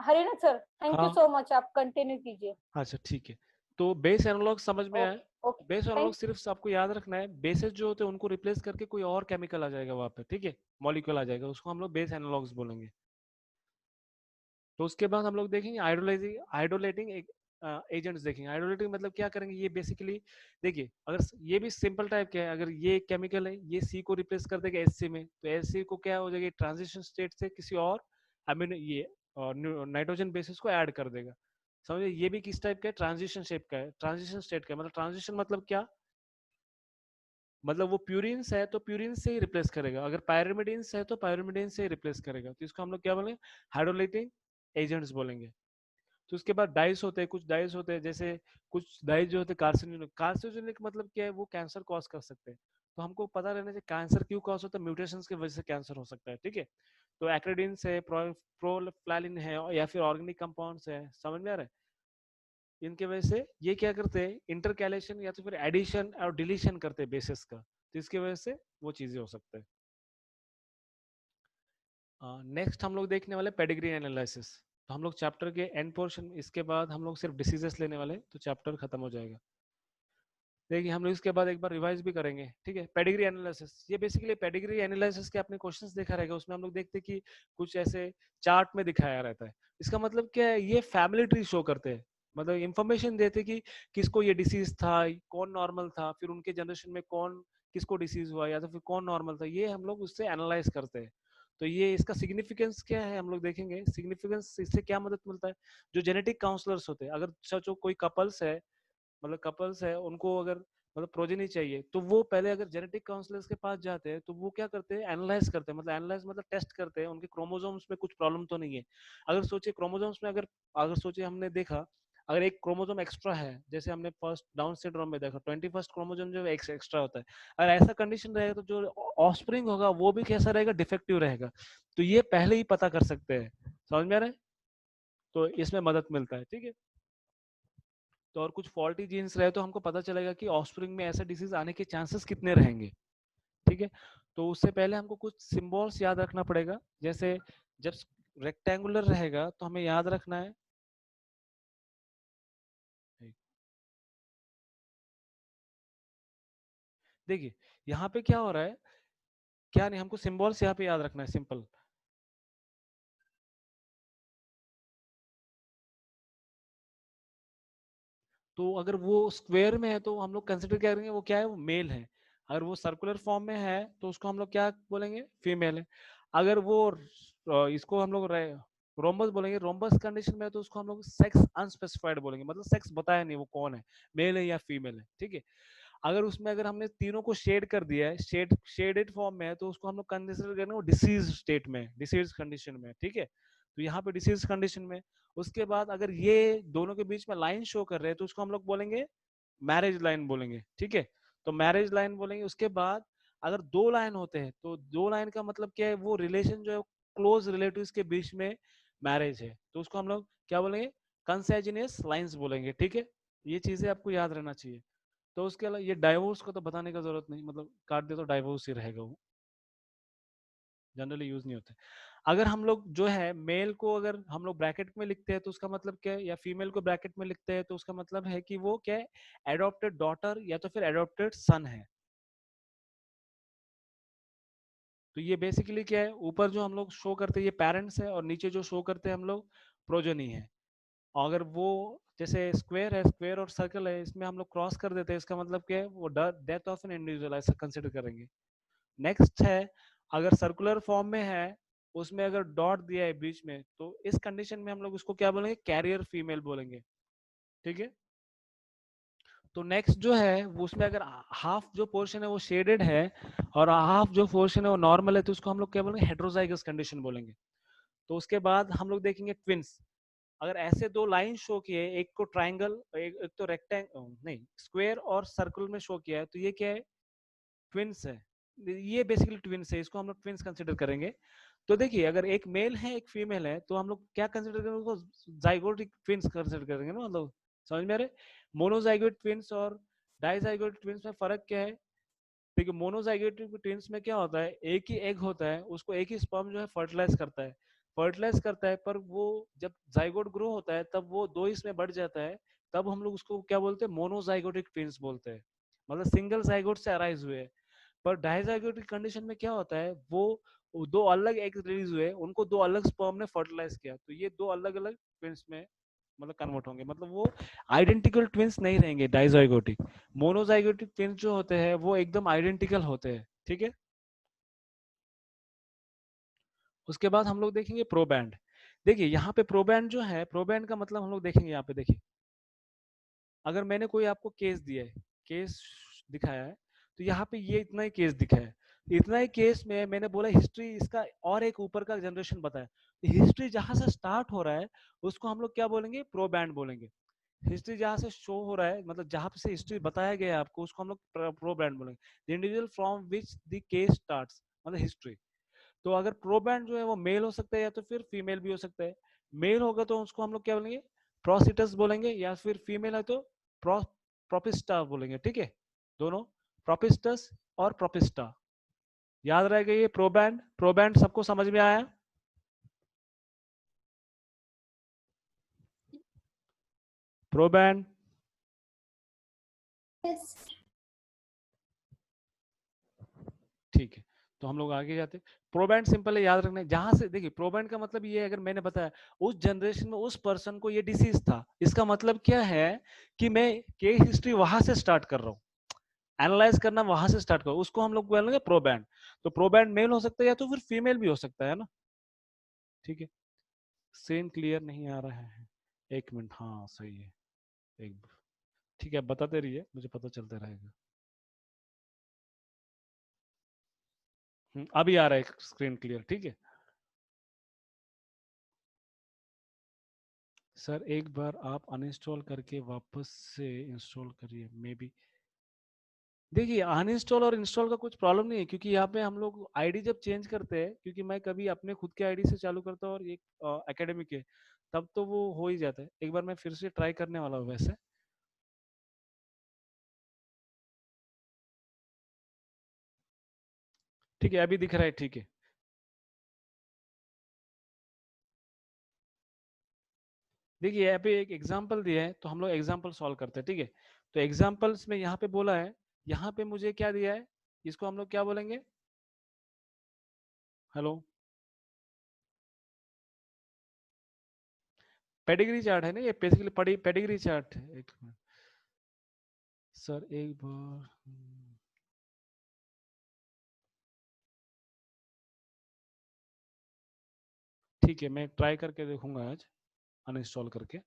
हरिणा सर, थैंक यू हाँ सो मच, आप कंटिन्यू कीजिए. अच्छा ठीक है, तो बेस एनालॉग समझ में आया. ओके, बेस थैंक एनालॉग सिर्फ आपको याद रखना है, बेसेस जो होते हैं उनको रिप्लेस करके कोई और केमिकल आ जाएगा वहां पे, ठीक है, मॉलिक्यूल आ जाएगा, उसको हम लोग बेस एनालॉग्स बोलेंगे. तो उसके बाद हम लोग देखेंगे आइडोलेटिंग एजेंट्स देखेंगे. आइडोलेटिंग मतलब क्या करेंगे, ये बेसिकली देखिए, अगर ये भी सिंपल टाइप के है, अगर ये केमिकल है, ये सी को रिप्लेस कर देगा एस सी में, तो एस सी को क्या हो जाएगा, ट्रांजिशन स्टेट से किसी और अमीनो ये नाइट्रोजन बेसिस को ऐड कर देगा. समझिए, ये भी किस टाइप का है, ट्रांजिशन शेप का है, ट्रांजिशन स्टेट का है. मतलब ट्रांजिशन मतलब क्या, मतलब वो प्यूरिन्स है तो प्यूरिन से ही रिप्लेस करेगा, अगर पायरिमिडिन्स है तो पायरिमिडिन से ही रिप्लेस करेगा. तो इसको हम लोग क्या बोलेंगे, हाइड्रोलाइटिंग एजेंट्स बोलेंगे. तो उसके बाद डाइस होते हैं, कुछ डाइस होते हैं, जैसे कुछ डाइस जो होते हैं कार्सिनोजेनिक. कार्सिनोजेनिक मतलब क्या है, वो कैंसर कॉज कर सकते हैं. तो हमको पता रहना चाहिए कैंसर क्यों कॉज होता है, म्यूटेशंस की वजह से कैंसर हो सकता है, ठीक है. तो एक्रेडिन्स है, प्रोफ्लालिन है, या फिर ऑर्गेनिक कंपाउंड्स है, समझ में आ रहा है. इनके वजह से ये क्या करते हैं, इंटरकैलेशन या तो फिर एडिशन और डिलीशन करते हैं बेसिस का, तो इसकी वजह से वो चीजें हो सकते हैं. नेक्स्ट हम लोग देखने वाले पेडिग्री एनालिसिस. तो हम लोग चैप्टर के एंड पोर्शन, इसके बाद हम लोग सिर्फ डिसीजेस लेने वाले, तो चैप्टर खत्म हो जाएगा. देखिए, हम लोग इसके बाद एक बार रिवाइज भी करेंगे, ठीक है. पेडिग्री एनालिसिस, ये बेसिकली पेडिग्री एनालिसिस के आपने क्वेश्चंस देखा रहेगा, उसमें हम लोग देखते हैं कि कुछ ऐसे चार्ट में दिखाया रहता है. इसका मतलब क्या है, ये फैमिली ट्री शो करते हैं, मतलब इंफॉर्मेशन देते कि किसको ये डिसीज था, कौन नॉर्मल था, फिर उनके जनरेशन में कौन किसको डिसीज हुआ, या तो फिर कौन नॉर्मल था, ये हम लोग उससे एनालाइज करते हैं. तो ये इसका सिग्निफिकेंस क्या है, हम लोग देखेंगे. सिग्निफिकेंस इससे क्या मदद मिलता है, जो जेनेटिक काउंसलर्स होते हैं, अगर सोचो कोई कपल्स है, मतलब कपल्स है, उनको अगर मतलब प्रोजेनी चाहिए, तो वो पहले अगर जेनेटिक काउंसलर्स के पास जाते हैं, तो वो क्या करते हैं, एनालाइज करते हैं, मतलब एनालाइज मतलब टेस्ट करते हैं उनके क्रोमोसोम्स में कुछ प्रॉब्लम तो नहीं है. अगर सोचिए क्रोमोसोम्स में अगर अगर सोचिए हमने देखा, अगर एक क्रोमोसोम एक्स्ट्रा है, जैसे हमने फर्स्ट डाउन सिंड्रोम में देखा 21st क्रोमोसोम जो एक्स्ट्रा होता है, अगर ऐसा कंडीशन रहेगा, तो जो ऑफस्प्रिंग होगा वो भी कैसा रहेगा, डिफेक्टिव रहेगा. तो ये पहले ही पता कर सकते हैं, समझ में आ रहा है. तो इसमें मदद मिलता है, ठीक है. तो और कुछ फॉल्टी जीन्स रहे तो हमको पता चलेगा कि ऑफस्प्रिंग में ऐसा डिसीज आने के चांसेस कितने रहेंगे, ठीक है. तो उससे पहले हमको कुछ सिंबल्स याद रखना पड़ेगा, जैसे जब रेक्टेंगुलर रहेगा तो हमें याद रखना है, देखिए यहाँ पे क्या हो रहा है, क्या नहीं, हमको सिंबल्स यहाँ पे याद रखना है, सिंपल. तो अगर वो स्क्वायर में है तो हम लोग कंसिडर क्या करेंगे, वो क्या है, वो मेल है. अगर वो सर्कुलर फॉर्म में है तो उसको हम लोग क्या बोलेंगे, फीमेल है. अगर वो इसको हम लोग रोम्बस बोलेंगे, रोम्बस कंडीशन में है, तो उसको हम लोग सेक्स अनस्पेसिफाइड बोलेंगे, मतलब सेक्स बताया नहीं वो कौन है, मेल है या फीमेल है, ठीक है. अगर उसमें अगर हमने तीनों को शेड कर दिया है, शेडेड फॉर्म में है, तो उसको हम लोग कंसिडर करेंगे वो डिसीज स्टेट में, डिसीज कंडीशन में, ठीक है. तो यहाँ पे डिसीज कंडीशन में. उसके बाद अगर ये दोनों के बीच में लाइन शो कर रहे हैं, तो उसको हम लोग बोलेंगे मैरिज लाइन बोलेंगे, ठीक है. तो मैरिज लाइन बोलेंगे. उसके बाद अगर दो लाइन होते हैं, तो दो लाइन का मतलब क्या है, वो रिलेशन जो है क्लोज रिलेटिव्स के बीच में मैरिज है, तो उसको हम लोग क्या बोलेंगे, कंसेजिनियस लाइंस बोलेंगे, ठीक है. ये चीजें आपको याद रहना चाहिए. तो उसके अलावा ये डाइवोर्स को तो बताने का जरूरत नहीं, मतलब काट दे तो डाइवोर्स ही रहेगा, वो जनरली यूज नहीं होते. अगर हम लोग जो है मेल को अगर हम लोग ब्रैकेट में लिखते हैं, तो उसका मतलब क्या है, या फीमेल को ब्रैकेट में लिखते हैं, तो उसका मतलब है कि वो क्या है, एडॉप्टेड डॉटर या तो फिर एडॉप्टेड सन है. तो ये बेसिकली क्या है, ऊपर जो हम लोग शो करते हैं ये पेरेंट्स है, और नीचे जो शो करते हैं हम लोग प्रोजेनी है. और अगर वो जैसे स्क्वायर है, स्क्वायर और सर्कल है, इसमें हम लोग क्रॉस कर देते हैं, इसका मतलब क्या है, वो डेथ ऑफ एन इंडिविजुअल ऐसा कंसिडर करेंगे. नेक्स्ट है, अगर सर्कुलर फॉर्म में है, उसमें अगर डॉट दिया है बीच में, तो इस कंडीशन में हम लोग उसको क्या बोलेंगे, कैरियर फीमेल बोलेंगे, ठीक है. तो नेक्स्ट जो है वो उसमें अगर हाफ जो पोर्शन है वो शेडेड है, और हाफ जो पोर्शन है वो नॉर्मल है, तो उसको हम लोग क्या बोलेंगे, हेट्रोजाइगस कंडीशन बोलेंगे. तो उसके बाद हम लोग देखेंगे ट्विंस. अगर ऐसे दो लाइन शो किए, एक को ट्राइंगल, एक तो रेक्टेंगल नहीं स्क्वायर और सर्कल में शो किया है, तो ये क्या है, ट्विंस है. ये बेसिकली ट्विंस है, इसको हम लोग ट्विंस कंसिडर करेंगे। तो देखिए अगर एक मेल है एक फीमेल है तो हम लोग क्या कंसिडर करेंगे, उसको जाइगोटिक ट्विंस कंसिडर करेंगे ना, मतलब समझ में आ रहे। मोनोजाइगोट ट्विंस और डाइजाइगोट ट्विंस में फर्क क्या है? देखिए मोनोजाइगोटिक ट्विंस में क्या होता है, एक ही एग होता है, उसको एक ही स्पर्म जो है फर्टिलाइज करता है, पर वो जब जाइगोट ग्रो होता है तब वो दो इसमें बढ़ जाता है, तब हम लोग उसको क्या बोलते हैं, मोनोजाइगोटिक ट्विंस बोलते हैं, मतलब सिंगल जाइगोट से अराइज हुए। पर डाइजाइगोटिक कंडीशन में क्या होता है, वो दो अलग एग रिलीज हुए, उनको दो अलग स्पर्म ने फर्टिलाइज किया, तो ये दो अलग अलग ट्विंस में मतलब कन्वर्ट होंगे, मतलब वो आइडेंटिकल ट्विंस नहीं रहेंगे डाइजाइगोटिक। मोनोजाइगोटिक ट्विंस जो होते हैं वो एकदम आइडेंटिकल होते हैं, ठीक है। उसके बाद हम लोग देखेंगे प्रोबैंड। देखिए यहाँ पे प्रोबैंड जो है, प्रोबैंड का मतलब हम लोग देखेंगे यहाँ पे, देखिए अगर मैंने कोई आपको केस दिया है, केस दिखाया है, तो यहाँ पे ये इतना ही केस दिखा है, इतना ही केस में मैंने बोला हिस्ट्री इसका और एक ऊपर का जनरेशन बताया, हिस्ट्री जहां से स्टार्ट हो रहा है उसको हम लोग क्या बोलेंगे, प्रोबैंड बोलेंगे। हिस्ट्री जहां से शो हो रहा है, मतलब जहां से हिस्ट्री बताया गया है आपको, उसको हम लोग प्रोबैंड बोलेंगे। The individual from which the case starts, मतलब हिस्ट्री। तो अगर प्रोबैंड जो है वो मेल हो सकता है या तो फिर फीमेल भी हो सकता है। मेल होगा तो उसको हम लोग क्या बोलेंगे, प्रोसिटस बोलेंगे, या फिर फीमेल है तो प्रोपिस्टा बोलेंगे, ठीक है। दोनों प्रोपिस्टस और प्रोपिस्टा याद रहेगा। ये प्रोबैंड प्रोबैंड सबको समझ में आया? प्रोबैंड Yes. ठीक है, तो हम लोग आगे जाते। प्रोबैंड सिंपल है, याद रखना है। जहां से देखिए प्रोबैंड का मतलब ये है, अगर मैंने बताया उस जनरेशन में उस पर्सन को ये डिसीज था, इसका मतलब क्या है कि मैं केस हिस्ट्री वहां से स्टार्ट कर रहा हूँ, एनालाइज करना वहां से स्टार्ट करो, उसको हम लोग बोलेंगे प्रोबैंड। तो प्रोबैंड मेल हो सकता है या तो फिर फीमेल भी हो सकता है ना, ठीक है। सेम क्लियर नहीं आ रहा है, एक मिनट, हाँ सही है, एक ठीक है, बताते रहिए, मुझे पता चलता रहेगा। अभी आ रहा है स्क्रीन क्लियर, ठीक है। सर एक बार आप अनइंस्टॉल करके वापस से इंस्टॉल करिए, मे बी। देखिए अनइंस्टॉल और इंस्टॉल का कुछ प्रॉब्लम नहीं है, क्योंकि यहाँ पे हम लोग आईडी जब चेंज करते हैं, क्योंकि मैं कभी अपने खुद के आईडी से चालू करता हूँ और एक एकेडमिक के, तब तो वो हो ही जाता है। एक बार मैं फिर से ट्राई करने वाला हूँ वैसे। ठीक है, अभी दिख रहा है, ठीक है। देखिए यहाँ पे एक एग्जाम्पल दिया है, तो हम लोग एग्जाम्पल सॉल्व करते हैं, ठीक है। तो एग्जाम्पल्स में यहाँ पे बोला है, यहाँ पे मुझे क्या दिया है, इसको हम लोग क्या बोलेंगे, हेलो, पेडिग्री चार्ट है ना, ये बेसिकली पेडिग्री चार्ट है। एक मिनट सर, एक बार ठीक है, मैं ट्राई करके देखूंगा आज अनइंस्टॉल करके।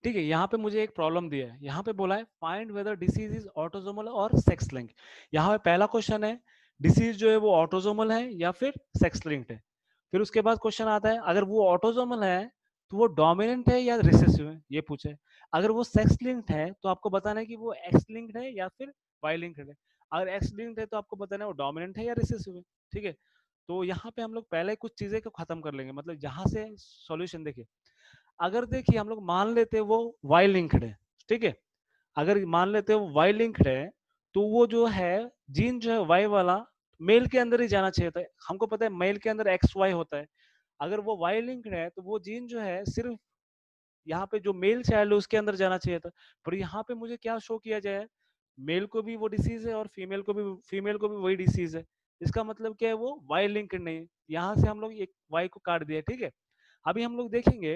ठीक है, यहाँ पे मुझे एक प्रॉब्लम दिया है, यहाँ पे बोला है find weather disease is autosomal और सेक्स लिंक्ड। यहाँ पे पहला क्वेश्चन है, डिसीज जो है वो ऑटोजोमल है या फिर सेक्स लिंक्ड है। फिर उसके बाद क्वेश्चन आता है, अगर वो ऑटोजोमल है तो वो डोमिनेंट है या रिसेसिव है, ये पूछे। अगर वो सेक्स लिंक्ड है तो आपको बताना है कि वो एक्स लिंक्ड है या फिर वाई लिंक्ड है। अगर एक्स लिंक्ड है तो आपको बताना है वो डोमिनेंट है या रिसेसिव है, ठीक है। तो यहाँ पे हम लोग पहले कुछ चीजें को खत्म कर लेंगे, मतलब यहाँ से सॉल्यूशन देखिए। अगर देखिए हम लोग मान लेते हैं वो वाई लिंक्ड है, ठीक है। अगर मान लेते हैं वो वाई लिंक्ड है, तो वो जो है जीन जो है वाई वाला मेल के अंदर ही जाना चाहिए था। हमको पता है मेल के अंदर एक्स वाई होता है। अगर वो वाई लिंक्ड है तो वो जीन जो है सिर्फ यहाँ पे जो मेल चाइल्ड है उसके अंदर जाना चाहिए था। पर यहाँ पे मुझे क्या शो किया जाए, मेल को भी वो डिसीज है और फीमेल को भी वही डिसीज है। इसका मतलब क्या है, वो वाई लिंक्ड नहीं है। यहाँ से हम लोग एक वाई को काट दिया, ठीक है। अभी हम लोग देखेंगे,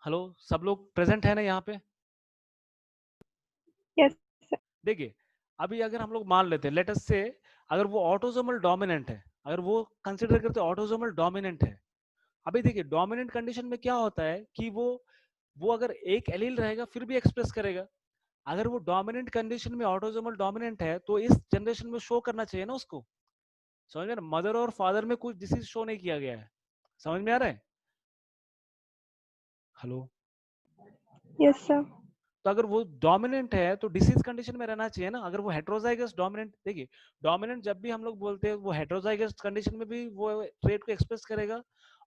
हेलो, सब लोग प्रेजेंट है ना यहाँ पे? Yes, sir. देखिए अभी अगर हम लोग मान लेते हैं, लेट अस से अगर वो ऑटोसोमल डोमिनेंट है, अगर वो कंसिडर करते हैं ऑटोसोमल डोमिनेंट है। अभी देखिए डोमिनेंट कंडीशन में क्या होता है कि वो अगर एक एलील रहेगा फिर भी एक्सप्रेस करेगा। अगर वो डोमिनेंट कंडीशन में ऑटोसोमल डोमिनेंट है तो इस जनरेशन में शो करना चाहिए ना उसको। समझ में, मदर और फादर में कुछ डिसीज शो नहीं किया गया है, समझ में आ रहा है। Hello, Yes, sir. तो अगर वो डोमिनेंट है तो डिसीज कंडीशन में रहना चाहिए ना। अगर वो हेट्रोजाइगस डोमिनेंट, देखिए डोमिनेंट जब भी हम लोग बोलते हैं वो हेट्रोजाइगस कंडीशन में भी वो ट्रेट को एक्सप्रेस करेगा,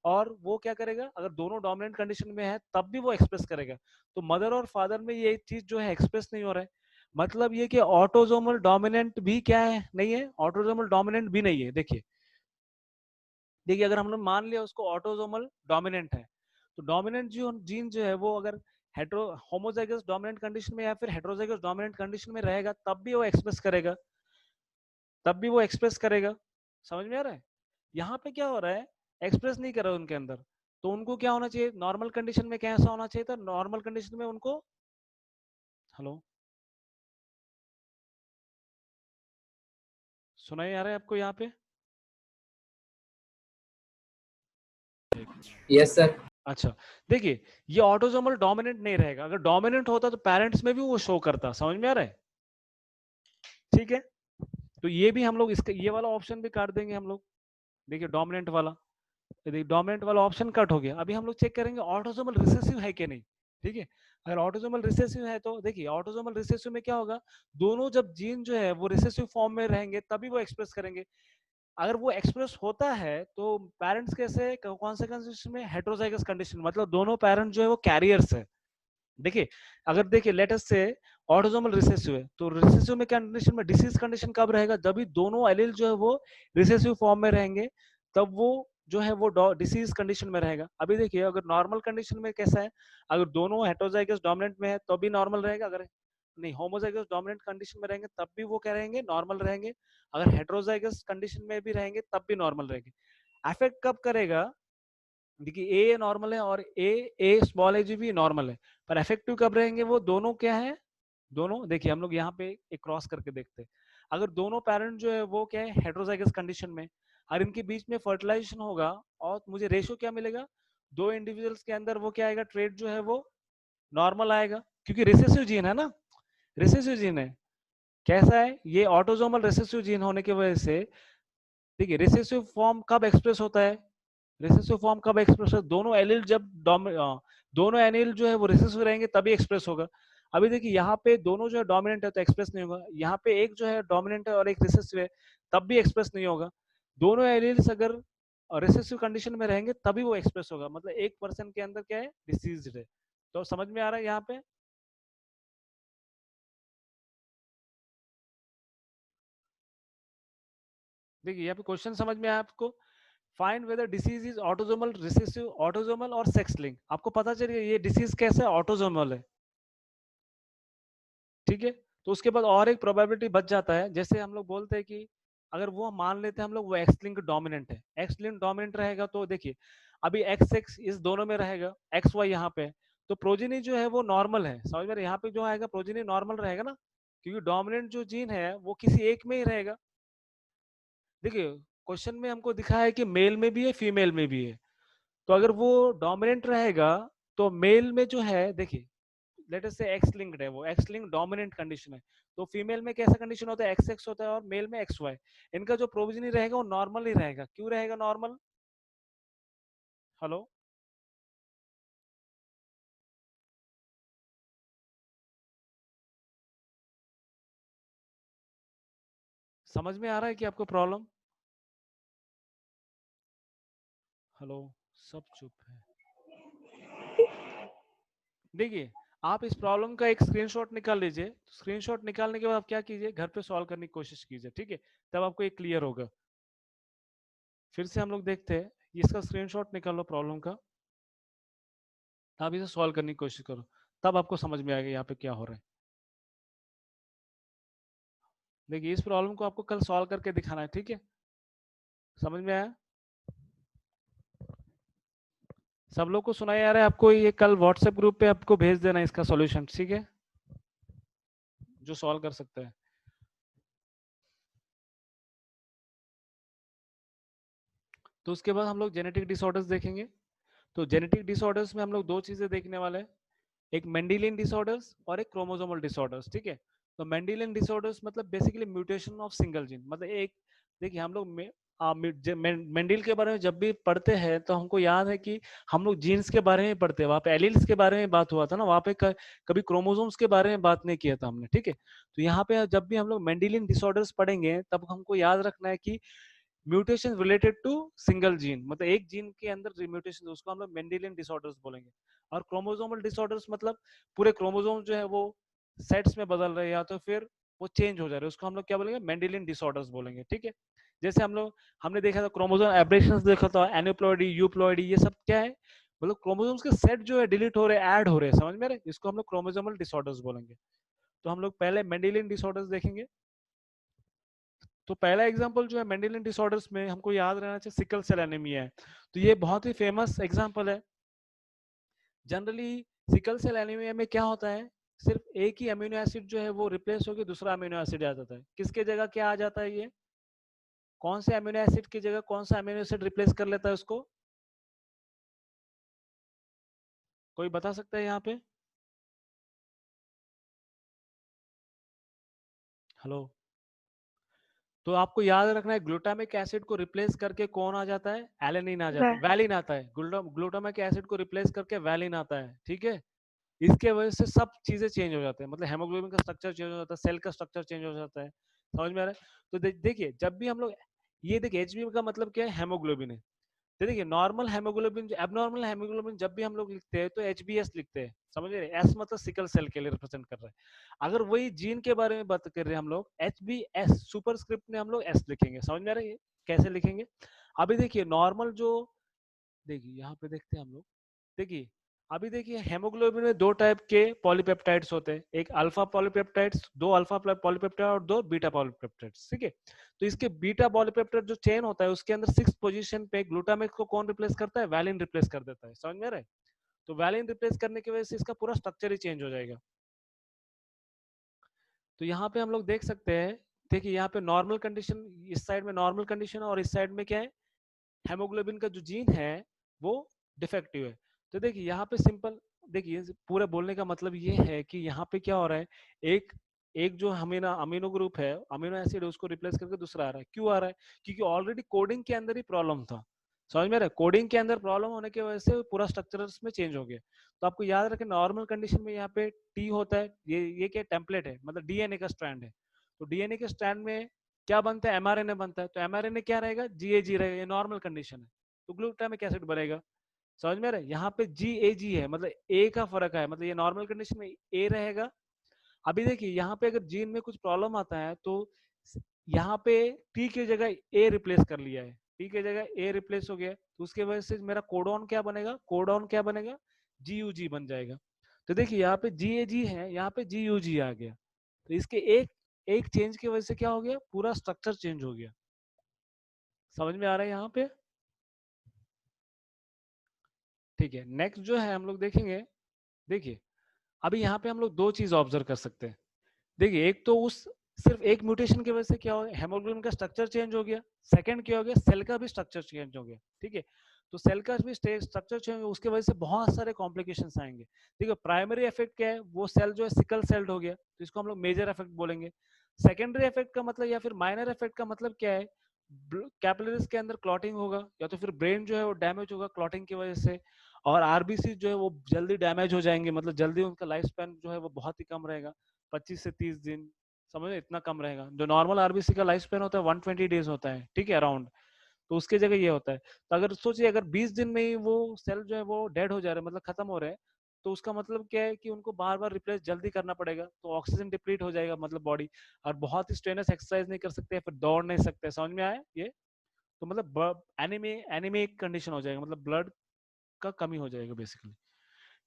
और वो क्या करेगा, अगर दोनों डोमिनेंट कंडीशन में है तब भी वो एक्सप्रेस करेगा। तो मदर और फादर में ये चीज जो है एक्सप्रेस नहीं हो रहा है, मतलब ये कि ऑटोजोमल डोमिनेंट भी क्या है, नहीं है, ऑटोजोमल डोमिनेंट भी नहीं है। देखिए देखिए अगर हम लोग मान लिया उसको ऑटोजोमल डोमिनेंट है, तो डोमिनेंट जो जीन जो है वो अगर हेट्रो होमोजाइगस डोमिनेंट कंडीशन में या फिर हेट्रोजाइगस डोमिनेंट कंडीशन में रहेगा तब भी वो एक्सप्रेस करेगा, तब भी वो एक्सप्रेस करेगा। समझ में आ रहा है? यहाँ पे क्या हो रहा है, एक्सप्रेस नहीं कर रहा उनके अंदर, तो उनको क्या होना चाहिए, नॉर्मल कंडीशन में कैसा होना चाहिए था, नॉर्मल कंडीशन में उनको, हेलो सुनाई आ रहा है आपको यहाँ पे? Yes, sir. अच्छा, देखिए ये ऑटोजोमल डोमिनेंट नहीं रहेगा, अगर डोमिनेंट होता तो पेरेंट्स में भी वो शो करता। समझ में आ रहा है? ठीक है, तो ये भी हम लोग इसका ये वाला ऑप्शन भी काट देंगे हम लोग। देखिए डोमिनेंट वाला, डोमिनेंट वाला ऑप्शन कट हो गया। अभी हम लोग चेक करेंगे ऑटोसोमल रिसेसिव है कि नहीं। ठीक है, अगर ऑटोसोमल रिसेसिव है तो देखिए ऑटोसोमल रिसेसिव में क्या होगा, दोनों जब जीन जो है वो रिसेसिव फॉर्म में रहेंगे तभी वो एक्सप्रेस करेंगे। अगर वो एक्सप्रेस होता है तो पेरेंट्स कैसे, कौन से कंडीशन में, हेट्रोजाइगस कंडीशन, मतलब दोनों पेरेंट जो है वो कैरियर्स है। देखिए अगर देखिए लेटेस्ट से ऑटोसोमल रिसेसिव है, तो रिसेसिव में कंडीशन में डिसीज कंडीशन कब रहेगा, जब भी दोनों एलील जो है वो रिसेसिव फॉर्म में रहेंगे तब वो जो है वो डिसीज कंडीशन में रहेगा। अभी देखिए अगर नॉर्मल कंडीशन में कैसा है, अगर दोनों हेट्रोजाइगस डोमिनेंट में है तो भी नॉर्मल रहेगा, अगर नहीं होमोजाइगस डोमिनेंट कंडीशन में रहेंगे तब भी वो क्या रहेंगे, नॉर्मल रहेंगे। अगर हेट्रोजाइगस कंडीशन में भी रहेंगे तब भी नॉर्मल रहेंगे। अफेक्ट कब करेगा, देखिए ए नॉर्मल है और ए स्मॉल ए भी नॉर्मल है, पर इफेक्टिव कब रहेंगे, वो दोनों क्या है, दोनों देखिए हम लोग यहाँ पे एक क्रॉस करके देखते हैं। अगर दोनों पेरेंट जो है वो क्या है, हेट्रोजाइगस कंडीशन में, और इनके बीच में फर्टिलाइजेशन होगा, और मुझे रेशियो क्या मिलेगा, दो इंडिविजुअल्स के अंदर वो क्या आएगा, ट्रेट जो है वो नॉर्मल आएगा, क्योंकि रिसेसिव जीन है ना, रिसेसिव जीन है। कैसा है ये ऑटोजोमल रिसेसिव जीन होने की वजह से, देखिए रिसेसिव फॉर्म कब एक्सप्रेस होता है, रिसेसिव फॉर्म कब एक्सप्रेस होता है, दोनों एलील जब दोनों एलील जो है वो रिसेसिव रहेंगे तभी एक्सप्रेस होगा। अभी देखिए यहाँ पे दोनों जो है डोमिनेंट है तो एक्सप्रेस नहीं होगा, यहाँ पे एक जो है डोमिनेंट है और एक रिसेसिव है तब भी एक्सप्रेस नहीं होगा। दोनों एलील्स अगर रिसेसिव कंडीशन में रहेंगे तभी वो एक्सप्रेस होगा, मतलब एक पर्सन के अंदर क्या है, डिसीज है। तो समझ में आ रहा है यहाँ पे? देखिए यहाँ पे क्वेश्चन समझ में आया आपको, find weather disease is autosomal recessive, autosomal और सेक्स लिंक। आपको पता चलिए ये डिसीज कैसे है, ऑटोजोमल है। ठीक है, तो उसके बाद और एक प्रोबेबिलिटी बच जाता है, जैसे हम लोग बोलते हैं कि अगर वो मान लेते हैं हम लोग वो एक्स लिंक डोमिनेंट है, एक्स लिंक डोमिनेंट रहेगा तो देखिए अभी एक्स एक्स इस दोनों में रहेगा, एक्स वाई यहाँ पे, तो प्रोजेनी जो है वो नॉर्मल है। समझ में, यहाँ पे जो आएगा प्रोजेनी नॉर्मल रहेगा ना, क्योंकि डोमिनेंट जो जीन है वो किसी एक में ही रहेगा। देखिए क्वेश्चन में हमको दिखा है कि मेल में भी है फीमेल में भी है, तो अगर वो डोमिनेंट रहेगा तो मेल में जो है, देखिए लेट अस से एक्स लिंक्ड है, वो एक्स लिंक डोमिनेंट कंडीशन है, तो फीमेल में कैसा कंडीशन होता है, एक्स एक्स होता है, और मेल में एक्स वाई। इनका जो प्रोविजनी रहेगा वो नॉर्मल ही रहेगा। क्यों रहेगा नॉर्मल, हेलो समझ में आ रहा है कि आपको प्रॉब्लम, हेलो सब चुप है। देखिए आप इस प्रॉब्लम का एक स्क्रीनशॉट निकाल लीजिए, स्क्रीनशॉट निकालने के बाद आप क्या कीजिए, घर पे सॉल्व करने की कोशिश कीजिए, ठीक है, तब आपको एक क्लियर होगा। फिर से हम लोग देखते हैं, इसका स्क्रीनशॉट निकाल लो प्रॉब्लम का, आप इसे सॉल्व करने की कोशिश करो, तब आपको समझ में आएगा यहाँ पे क्या हो रहा है। देखिए इस प्रॉब्लम को आपको कल सॉल्व करके दिखाना है, ठीक है, समझ में आया? सब लोग को सुनाई आ रहा है आपको? ये कल व्हाट्सएप ग्रुप पे आपको भेज देना इसका सॉल्यूशन, ठीक है, जो सॉल्व कर सकता है। तो उसके बाद हम लोग जेनेटिक डिसऑर्डर्स देखेंगे। तो जेनेटिक डिसऑर्डर्स में हम लोग दो चीजें देखने वाले हैं, एक मेंडेलियन डिसऑर्डर्स और एक क्रोमोसोमल डिसऑर्डर्स, ठीक है। तो मेंडेलियन डिसऑर्डर्स मतलब basically mutation of single gene, मतलब एक, देखिए हम लोग मेंडल के बारे में जब भी पढ़ते हैं तो हमको याद है कि हम लोग जीन्स के बारे में पढ़ते हैं, वहाँ पे एलील्स के बारे में बात हुआ था ना, वहाँ पे कभी क्रोमोसोम्स के बारे में बात नहीं किया था हमने, ठीक है। तो यहाँ पे जब भी हम लोग मेंडेलियन डिसऑर्डर्स पढ़ेंगे तब हमको याद रखना है कि mutation related to single gene, मतलब एक जीन के अंदर म्यूटेशन, उसको हम लोग मेंडेलियन डिसऑर्डर्स बोलेंगे। और क्रोमोसोमल डिसऑर्डर्स मतलब पूरे क्रोमोसोम जो है वो सेट्स में बदल रहे हैं या तो फिर वो चेंज हो जा रहे हैं, उसको हम लोग क्या बोलेंगे, मेंडेलियन डिसऑर्डर्स बोलेंगे, ठीक है। जैसे हमने देखा था क्रोमोसोम एब्रेशंस देखा था, एनिप्लॉइडी, यूप्लॉइडी, ये सब क्या है, मतलब क्रोमोसोम्स के सेट जो है डिलीट हो रहे हैं, ऐड हो रहे हैं, समझ में आ रहे हैं? इसको हम लोग क्रोमोसोमल डिसऑर्डर्स बोलेंगे। तो हम लोग पहले मेंडेलियन डिसऑर्डर्स देखेंगे। तो पहला एग्जांपल जो है मेंडेलियन डिसऑर्डर्स में हमको याद रहना चाहिए, सिकल सेल एनीमिया है। तो ये बहुत ही फेमस एग्जांपल है। जनरली सिकल सेल एनीमिया में क्या होता है, सिर्फ एक ही अमीनो एसिड जो है वो रिप्लेस होकर दूसरा अमीनो एसिड आ जाता है। किसके जगह क्या आ जाता है, ये कौन से अमीनो एसिड की जगह कौन सा अमीनो एसिड रिप्लेस कर लेता है उसको, कोई बता सकता है यहाँ पे? हेलो। तो आपको याद रखना है ग्लूटामिक एसिड को रिप्लेस करके कौन आ जाता है, एलेनिन आ जाता है, वैलिन आता है। ग्लूटामिक एसिड को रिप्लेस करके वैलिन आता है, ठीक है। इसके वजह से सब चीजें चेंज हो जाते हैं, मतलब हेमोग्लोबिन का स्ट्रक्चर चेंज हो जाता है, सेल का स्ट्रक्चर चेंज हो जाता है, समझ में आ रहा है? तो देखिए जब भी हम लोग, ये देखिए एचबी का मतलब क्या है, हेमोग्लोबिन है। तो देखिए नॉर्मल हेमोग्लोबिन, एबनॉर्मल हेमोग्लोबिन जब भी हम लोग लिखते हैं तो एचबीएस लिखते हैं, समझ रहे हैं? एस मतलब सिकल सेल के लिए रिप्रेजेंट कर रहा है। अगर वही जीन के बारे में बात कर रहे हैं हम लोग, एचबीएस सुपर स्क्रिप्ट में हम लोग एस लिखेंगे, समझ में आ रहा है कैसे लिखेंगे? अभी देखिए नॉर्मल जो, देखिए यहाँ पे देखते हैं हम लोग, देखिए अभी देखिए हेमोग्लोबिन में दो टाइप के पॉलीपेप्टाइड्स होते हैं, एक अल्फा पॉलीपेप्टाइड्स, दो अल्फा पॉलीपेप्टाइड और दो बीटा पॉलीपेप्टाइड्स, ठीक है। तो इसके बीटा पॉलीपेप्टाइड जो चेन होता है उसके अंदर 6th पोजीशन पे ग्लूटामेट को कौन रिप्लेस करता है, वैलिन रिप्लेस कर देता है, समझ में आ रहा है? तो वैलिन रिप्लेस करने की वजह से इसका पूरा स्ट्रक्चर ही चेंज हो जाएगा। तो यहाँ पे हम लोग देख सकते हैं, देखिए यहाँ पे नॉर्मल कंडीशन, इस साइड में नॉर्मल कंडीशन और इस साइड में क्या है, हेमोग्लोबिन का जो जीन है वो डिफेक्टिव है। तो देखिए यहाँ पे सिंपल, देखिए पूरा बोलने का मतलब ये है कि यहाँ पे क्या हो रहा है, एक एक जो अमीनो अमीनो ग्रुप है, अमीनो एसिड है, उसको रिप्लेस करके दूसरा आ रहा है। क्यों आ रहा है? क्योंकि ऑलरेडी कोडिंग के अंदर ही प्रॉब्लम था, समझ में आ रहा है? कोडिंग के अंदर प्रॉब्लम होने की वजह से पूरा स्ट्रक्चर्स में चेंज हो गया। तो आपको याद रखें नॉर्मल कंडीशन में यहाँ पे टी होता है, ये क्या टेम्पलेट है, मतलब डीएनए का स्ट्रैंड है। तो डीएनए के स्ट्रैंड में क्या बनता है, एमआरएनए बनता है। तो एमआरएनए क्या रहेगा, जीएजी रहेगा, ये नॉर्मल कंडीशन है। तो ग्लूटामिक एसिड बनेगा, समझ में आ रहा है? यहाँ पे जीएजी है, मतलब ए का फर्क है, मतलब ये नॉर्मल कंडीशन में ए रहेगा। अभी देखिए यहाँ पे अगर जीन में कुछ प्रॉब्लम आता है तो यहाँ पे टी की जगह ए रिप्लेस कर लिया है, टी की जगह ए रिप्लेस हो गया, तो उसके वजह से मेरा कोडॉन क्या बनेगा, कोडॉन क्या बनेगा, जीयूजी बन जाएगा। तो देखिए यहाँ पे जीएजी है, यहाँ पे जीयूजी आ गया। तो इसके एक एक चेंज की वजह से क्या हो गया, पूरा स्ट्रक्चर चेंज हो गया। समझ में आ रहा है यहाँ पे? ठीक है, नेक्स्ट जो है हम लोग देखेंगे। देखिए अभी यहाँ पे हम लोग दो चीज ऑब्जर्व कर सकते हैं। देखिए एक तो उस सिर्फ एक म्यूटेशन की वजह से क्या हो गया, हेमोग्लोबिन का स्ट्रक्चर चेंज हो गया। सेकंड क्या हो गया, सेल का भी स्ट्रक्चर चेंज हो गया, ठीक है। तो सेल का भी स्ट्रक्चर चेंज हो, उसके वजह से बहुत सारे कॉम्प्लिकेशंस आएंगे। देखो प्राइमरी इफेक्ट क्या है, वो सेल जो है सिकल सेल्ड हो गया, तो इसको हम लोग मेजर इफेक्ट बोलेंगे। सेकेंडरी इफेक्ट का मतलब या फिर माइनर इफेक्ट का मतलब क्या है, कैपिलरीज के अंदर क्लॉटिंग होगा, या तो फिर ब्रेन जो है वो डैमेज होगा क्लॉटिंग की वजह से, और आरबीसी जो है वो जल्दी डैमेज हो जाएंगे, मतलब जल्दी उनका लाइफ स्पैन जो है वो बहुत ही कम रहेगा, 25 से 30 दिन, समझ इतना कम रहेगा। जो नॉर्मल आरबीसी का लाइफ स्पैन होता है 120 डेज होता है, ठीक है, अराउंड। तो उसके जगह ये होता है। तो अगर सोचिए अगर 20 दिन में ही वो सेल जो है वो डेड हो जा रहे हैं, मतलब खत्म हो रहे हैं, तो उसका मतलब क्या है कि उनको बार बार रिप्लेस जल्दी करना पड़ेगा, तो ऑक्सीजन डिप्लीट हो जाएगा, मतलब बॉडी, और बहुत ही स्ट्रेनस एक्सरसाइज नहीं कर सकते, फिर दौड़ नहीं सकते, समझ में आया ये? तो मतलब एनीमिक कंडीशन हो जाएगा, मतलब ब्लड का कमी हो जाएगा बेसिकली।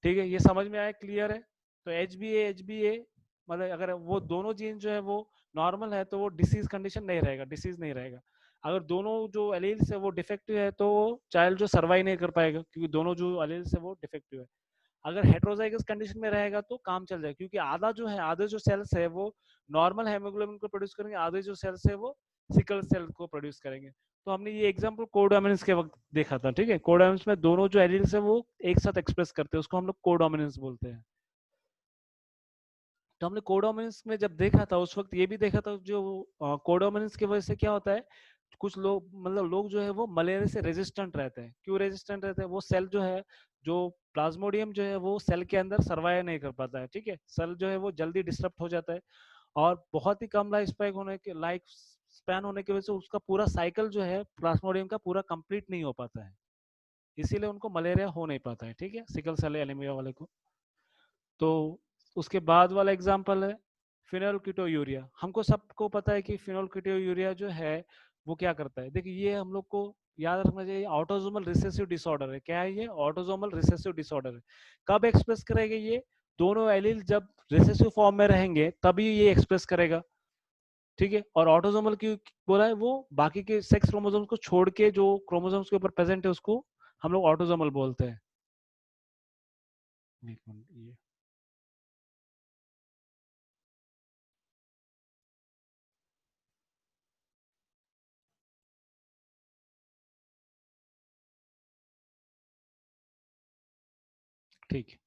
ठीक है, ये समझ में आया, क्लियर है? तो एच बी ए मतलब अगर वो दोनों जीन जो है वो नॉर्मल है तो वो डिसीज कंडीशन नहीं रहेगा, डिसीज नहीं रहेगा। अगर दोनों जो एलील्स है वो डिफेक्टिव है तो चाइल्ड जो सर्वाइव नहीं कर पाएगा, क्योंकि दोनों जो एलील्स है वो डिफेक्टिव है। अगर हेट्रोजाइगस कंडीशन में रहेगा तो काम चल जाएगा, क्योंकि आधा जो है, आधे जो सेल्स है वो नॉर्मल हेमोग्लोबिन को प्रोड्यूस करेंगे, आधे जो सेल्स है वो सिकल सेल को प्रोड्यूस करेंगे। तो हमने ये एग्जांपल कोडोमिनेंस के वक्त देखा था, ठीक है। कोडोमिनेंस में दोनों जो एलील्स है वो एक साथ एक्सप्रेस करते हैं, उसको हम लोग कोडोमिनेंस बोलते हैं। तो हमने कोडोमिनेंस में जब देखा था उस वक्त ये भी देखा था, जो कोडोमिनेंस की वजह से क्या होता है, कुछ लोग मतलब लोग जो है वो मलेरिया से रेजिस्टेंट रहते हैं। क्यों रेजिस्टेंट रहते हैं? वो सेल जो है, जो प्लाज्मोडियम जो है वो सेल के अंदर सर्वाइव नहीं कर पाता है, ठीक है, सेल जो है वो जल्दी डिस्टर्ब हो जाता है, और बहुत ही कम लाइफ स्पैन होने की वजह से उसका पूरा साइकिल जो है प्लाज्मोडियम का पूरा कंप्लीट नहीं हो पाता है, इसीलिए उनको मलेरिया हो नहीं पाता है, ठीक है, सिकल सेल एनीमिया वाले को। तो उसके बाद वाला एग्जाम्पल है फिनोल्किटोयूरिया। हमको सबको पता है कि फिनोल्किटोयूरिया जो है वो क्या करता है। देखिए ये हम लोग को याद रखना चाहिए, ऑटोसोमल रिसेसिव डिसऑर्डर है। क्या है ये? ऑटोसोमल रिसेसिव डिसऑर्डर है। कब एक्सप्रेस करेगा ये? दोनों एलील जब रिसेसिव फॉर्म में रहेंगे तभी ये एक्सप्रेस करेगा, ठीक है। और ऑटोसोमल की बोला है, वो बाकी के सेक्स क्रोमोसोम्स को छोड़ के जो क्रोमोसोम्स के ऊपर प्रेजेंट है उसको हम लोग ऑटोसोमल बोलते हैं। एक मिनट, ये ठीक है।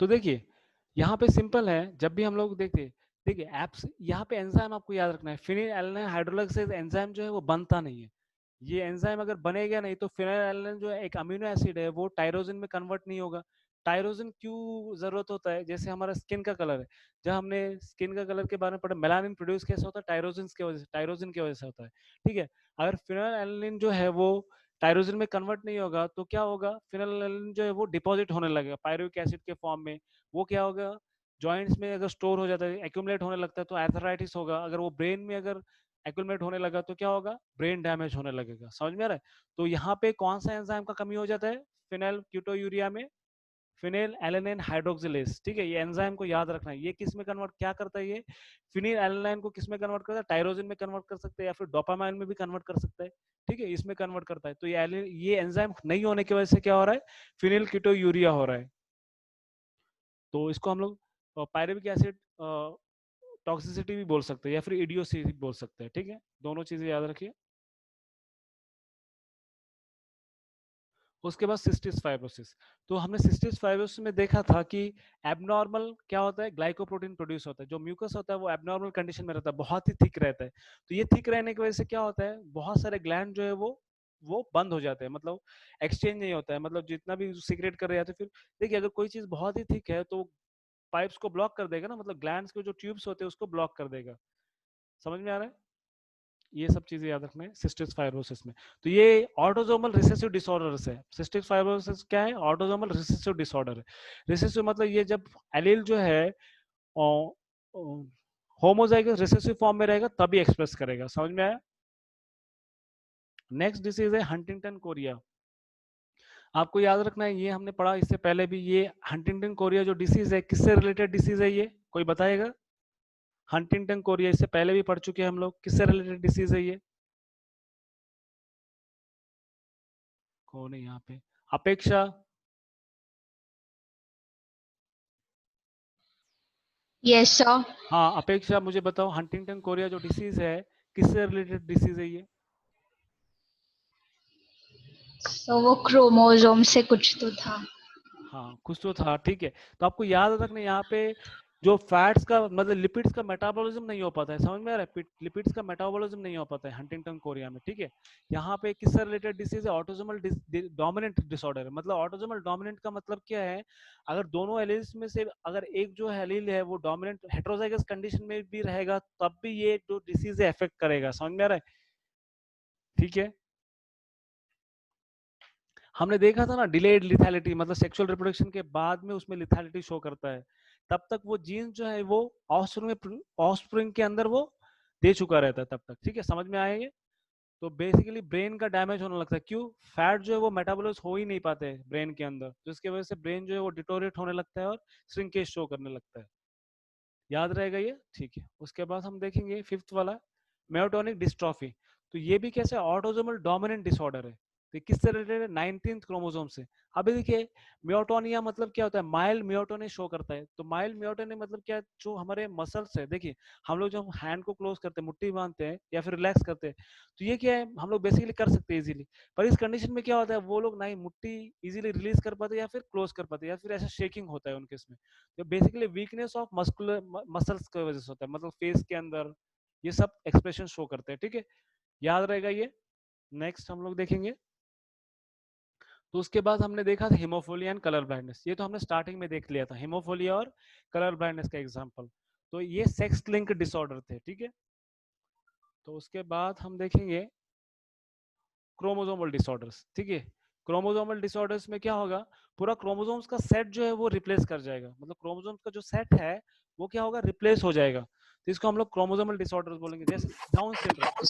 तो देखिए यहाँ पे सिंपल है, जब भी हम लोग देखते, देखिए एप्स यहाँ पे एंजाइम आपको याद रखना है, फिनिल एलानाइन हाइड्रोलाइसिस एंजाइम जो है वो बनता नहीं है। ये एंजाइम अगर बनेगा नहीं तो फिनाइल एलानाइन जो है एक अमीनो एसिड है वो टायरोसिन में कन्वर्ट नहीं होगा। टायरोसिन क्यों जरूरत होता है? जैसे हमारा स्किन का कलर है, जब हमने स्किन का कलर के बारे में पढ़ा, मेलानिन प्रोड्यूस कैसे होता है? टायरोसिन की वजह से, टायरोसिन की वजह से होता है, ठीक है। अगर फिनाइल एलानाइन जो है वो टायरोसिन में कन्वर्ट नहीं होगा तो क्या होगा? फिनाइल जो है वो डिपॉजिट होने लगेगा पायरुविक एसिड के फॉर्म में। वो क्या होगा? जॉइंट्स में अगर स्टोर हो जाता है, एक्यूमुलेट होने लगता है तो आर्थराइटिस होगा। अगर वो ब्रेन में अगर एक्यूमुलेट होने लगा तो क्या होगा? ब्रेन डैमेज होने लगेगा। समझ में आ रहा है? तो यहाँ पे कौन सा एंजाइम का कमी हो जाता है फिनाइल क्यूटोयूरिया में? फिनाइल एलानाइन हाइड्रोक्सिलेज, ठीक है। ये एंजाइम को याद रखना है। ये किस में कन्वर्ट क्या करता है? ये फिनाइल एलानाइन को किस में कन्वर्ट करता है? टायरोसिन में कन्वर्ट कर सकते हैं या फिर डोपामाइन में भी कन्वर्ट कर सकता है, ठीक है, इसमें कन्वर्ट करता है। तो ये एंजाइम नहीं होने की वजह से क्या हो रहा है? फिनाइल कीटोयूरिया हो रहा है। तो इसको हम लोग पायरुविक एसिड टॉक्सिसिटी भी बोल सकते हैं या फिर इडियोसिटी बोल सकते हैं, ठीक है। दोनों चीजें याद रखिए। उसके बाद सिस्टिस फाइब्रोसिस। तो हमने सिस्टिस फाइब्रोसिस में देखा था कि एबनॉर्मल क्या होता है? ग्लाइकोप्रोटीन प्रोड्यूस होता है। जो म्यूकस होता है वो एबनॉर्मल कंडीशन में रहता है, बहुत ही थिक रहता है। तो ये थिक रहने की वजह से क्या होता है? बहुत सारे ग्लैंड जो है वो बंद हो जाते हैं, मतलब एक्सचेंज नहीं होता है, मतलब जितना भी सीक्रेट कर रहे हैं। तो फिर देखिए अगर कोई चीज बहुत ही थिक है तो पाइप्स को ब्लॉक कर देगा ना, मतलब ग्लैंड्स के जो ट्यूब्स होते हैं उसको ब्लॉक कर देगा। समझ में आ रहा है? ये सब चीजें याद रखना है सिस्टिक फाइब्रोसिस में। तो ये ऑटोसोमल रिसेसिव डिसऑर्डर है। सिस्टिक फाइब्रोसिस क्या है? ऑटोसोमल रिसेसिव डिसऑर्डर है। रिसेसिव मतलब ये जब एलील जो है होमोजाइगस रिसेसिव फॉर्म में रहेगा तभी एक्सप्रेस करेगा। समझ में आया? नेक्स्ट डिसीज है हंटिंगटन कोरिया। आपको याद रखना है, ये हमने पढ़ा इससे पहले भी। ये हंटिंगटन कोरिया जो डिसीज है किससे रिलेटेड डिसीज है? ये कोई बताएगा? हंटिंगटन कोरिया इससे पहले भी पढ़ चुके हैं हम लोग। किससे रिलेटेड डिसीज है ये? कौन है यहाँ पे? अपेक्षा? Yes, sir. हाँ अपेक्षा, मुझे बताओ हंटिंगटन कोरिया जो डिसीज है किससे रिलेटेड डिसीज है ये? So वो क्रोमोसोम से कुछ तो था. हाँ कुछ तो था, ठीक है। तो आपको याद रखना यहाँ पे जो फैट्स का मतलब लिपिड्स का मेटाबॉलिज्म नहीं हो पाता है। समझ में आ रहा है? लिपिड्स का मेटाबॉलिज्म नहीं हो पाता है हंटिंगटन कोरिया में, ठीक है। यहाँ पे किससे रिलेटेड डिसीज है? ऑटोसोमल डोमिनेंट डिसऑर्डर है। मतलब ऑटोसोमल डोमिनेंट का मतलब क्या है? अगर दोनों एलील्स में से अगर एक जो एलील है वो डोमिनेंट हेटेरोजाइगस कंडीशन में भी रहेगा तब भी ये जो डिसीज है अफेक्ट करेगा। समझ में आ रहा है? ठीक है। हमने देखा था ना डिलेड लिथैलिटी, मतलब सेक्सुअल रिप्रोडक्शन के बाद में उसमें लिथैलिटी शो करता है। तब तक वो जीन जो है वो ऑफस्प्रिंग के अंदर वो दे चुका रहता है तब तक, ठीक है। समझ में आएंगे? तो बेसिकली ब्रेन का डैमेज होने लगता है। क्यों? फैट जो है वो मेटाबोलाइज हो ही नहीं पाते ब्रेन के अंदर, जिसकी वजह से ब्रेन जो है वो डिटोरेट होने लगता है और श्रिंकेज शो करने लगता है। याद रहेगा ये, ठीक है। उसके बाद हम देखेंगे फिफ्थ वाला, मेयोटोनिक डिस्ट्रॉफी। तो ये भी कैसे? ऑटोसोमल डोमिनेंट डिसऑर्डर है। तो किससे रिलेटेड है? 19th क्रोमोसोम से। अभी देखिए मियोटोनिया मतलब क्या होता है? माइल्ड मियोटोनी शो करता है। तो माइल्ड मियोटोनी मतलब क्या है? जो हमारे मसल्स है, देखिए हम लोग जब हैंड को क्लोज करते हैं, मुट्ठी बांधते हैं या फिर रिलैक्स करते हैं, तो ये क्या है, हम लोग बेसिकली कर सकते हैं इजीली। पर इस कंडीशन में क्या होता है, वो लोग ना ही मुट्ठी इजीली रिलीज कर पाते या फिर क्लोज कर पाते, या फिर ऐसा शेकिंग होता है उनके इसमें। तो basically weakness of muscular muscles की वजह से होता है, मतलब फेस के अंदर ये सब एक्सप्रेशन शो करते हैं। ठीक है, याद रहेगा ये। नेक्स्ट हम लोग देखेंगे, तो उसके बाद हमने देखा था हिमोफोलिया एंड कलर ब्लाइंडनेस। ये तो हमने स्टार्टिंग में देख लिया था, हिमोफोलिया और कलर ब्लाइंडनेस का एग्जांपल। तो ये सेक्स लिंक डिसऑर्डर थे। ठीक है, तो उसके बाद हम देखेंगे क्रोमोसोमल डिसऑर्डर्स। ठीक है, क्रोमोसोमल डिसऑर्डर्स में क्या होगा, पूरा क्रोमोसोम्स का सेट जो है वो रिप्लेस कर जाएगा, मतलब क्रोमोसोम्स का जो सेट है वो क्या होगा, रिप्लेस हो जाएगा। तो इसको हम लोग क्रोमोसोमल डिसऑर्डर्स बोलेंगे, जैसे डाउन सिंड्रोम।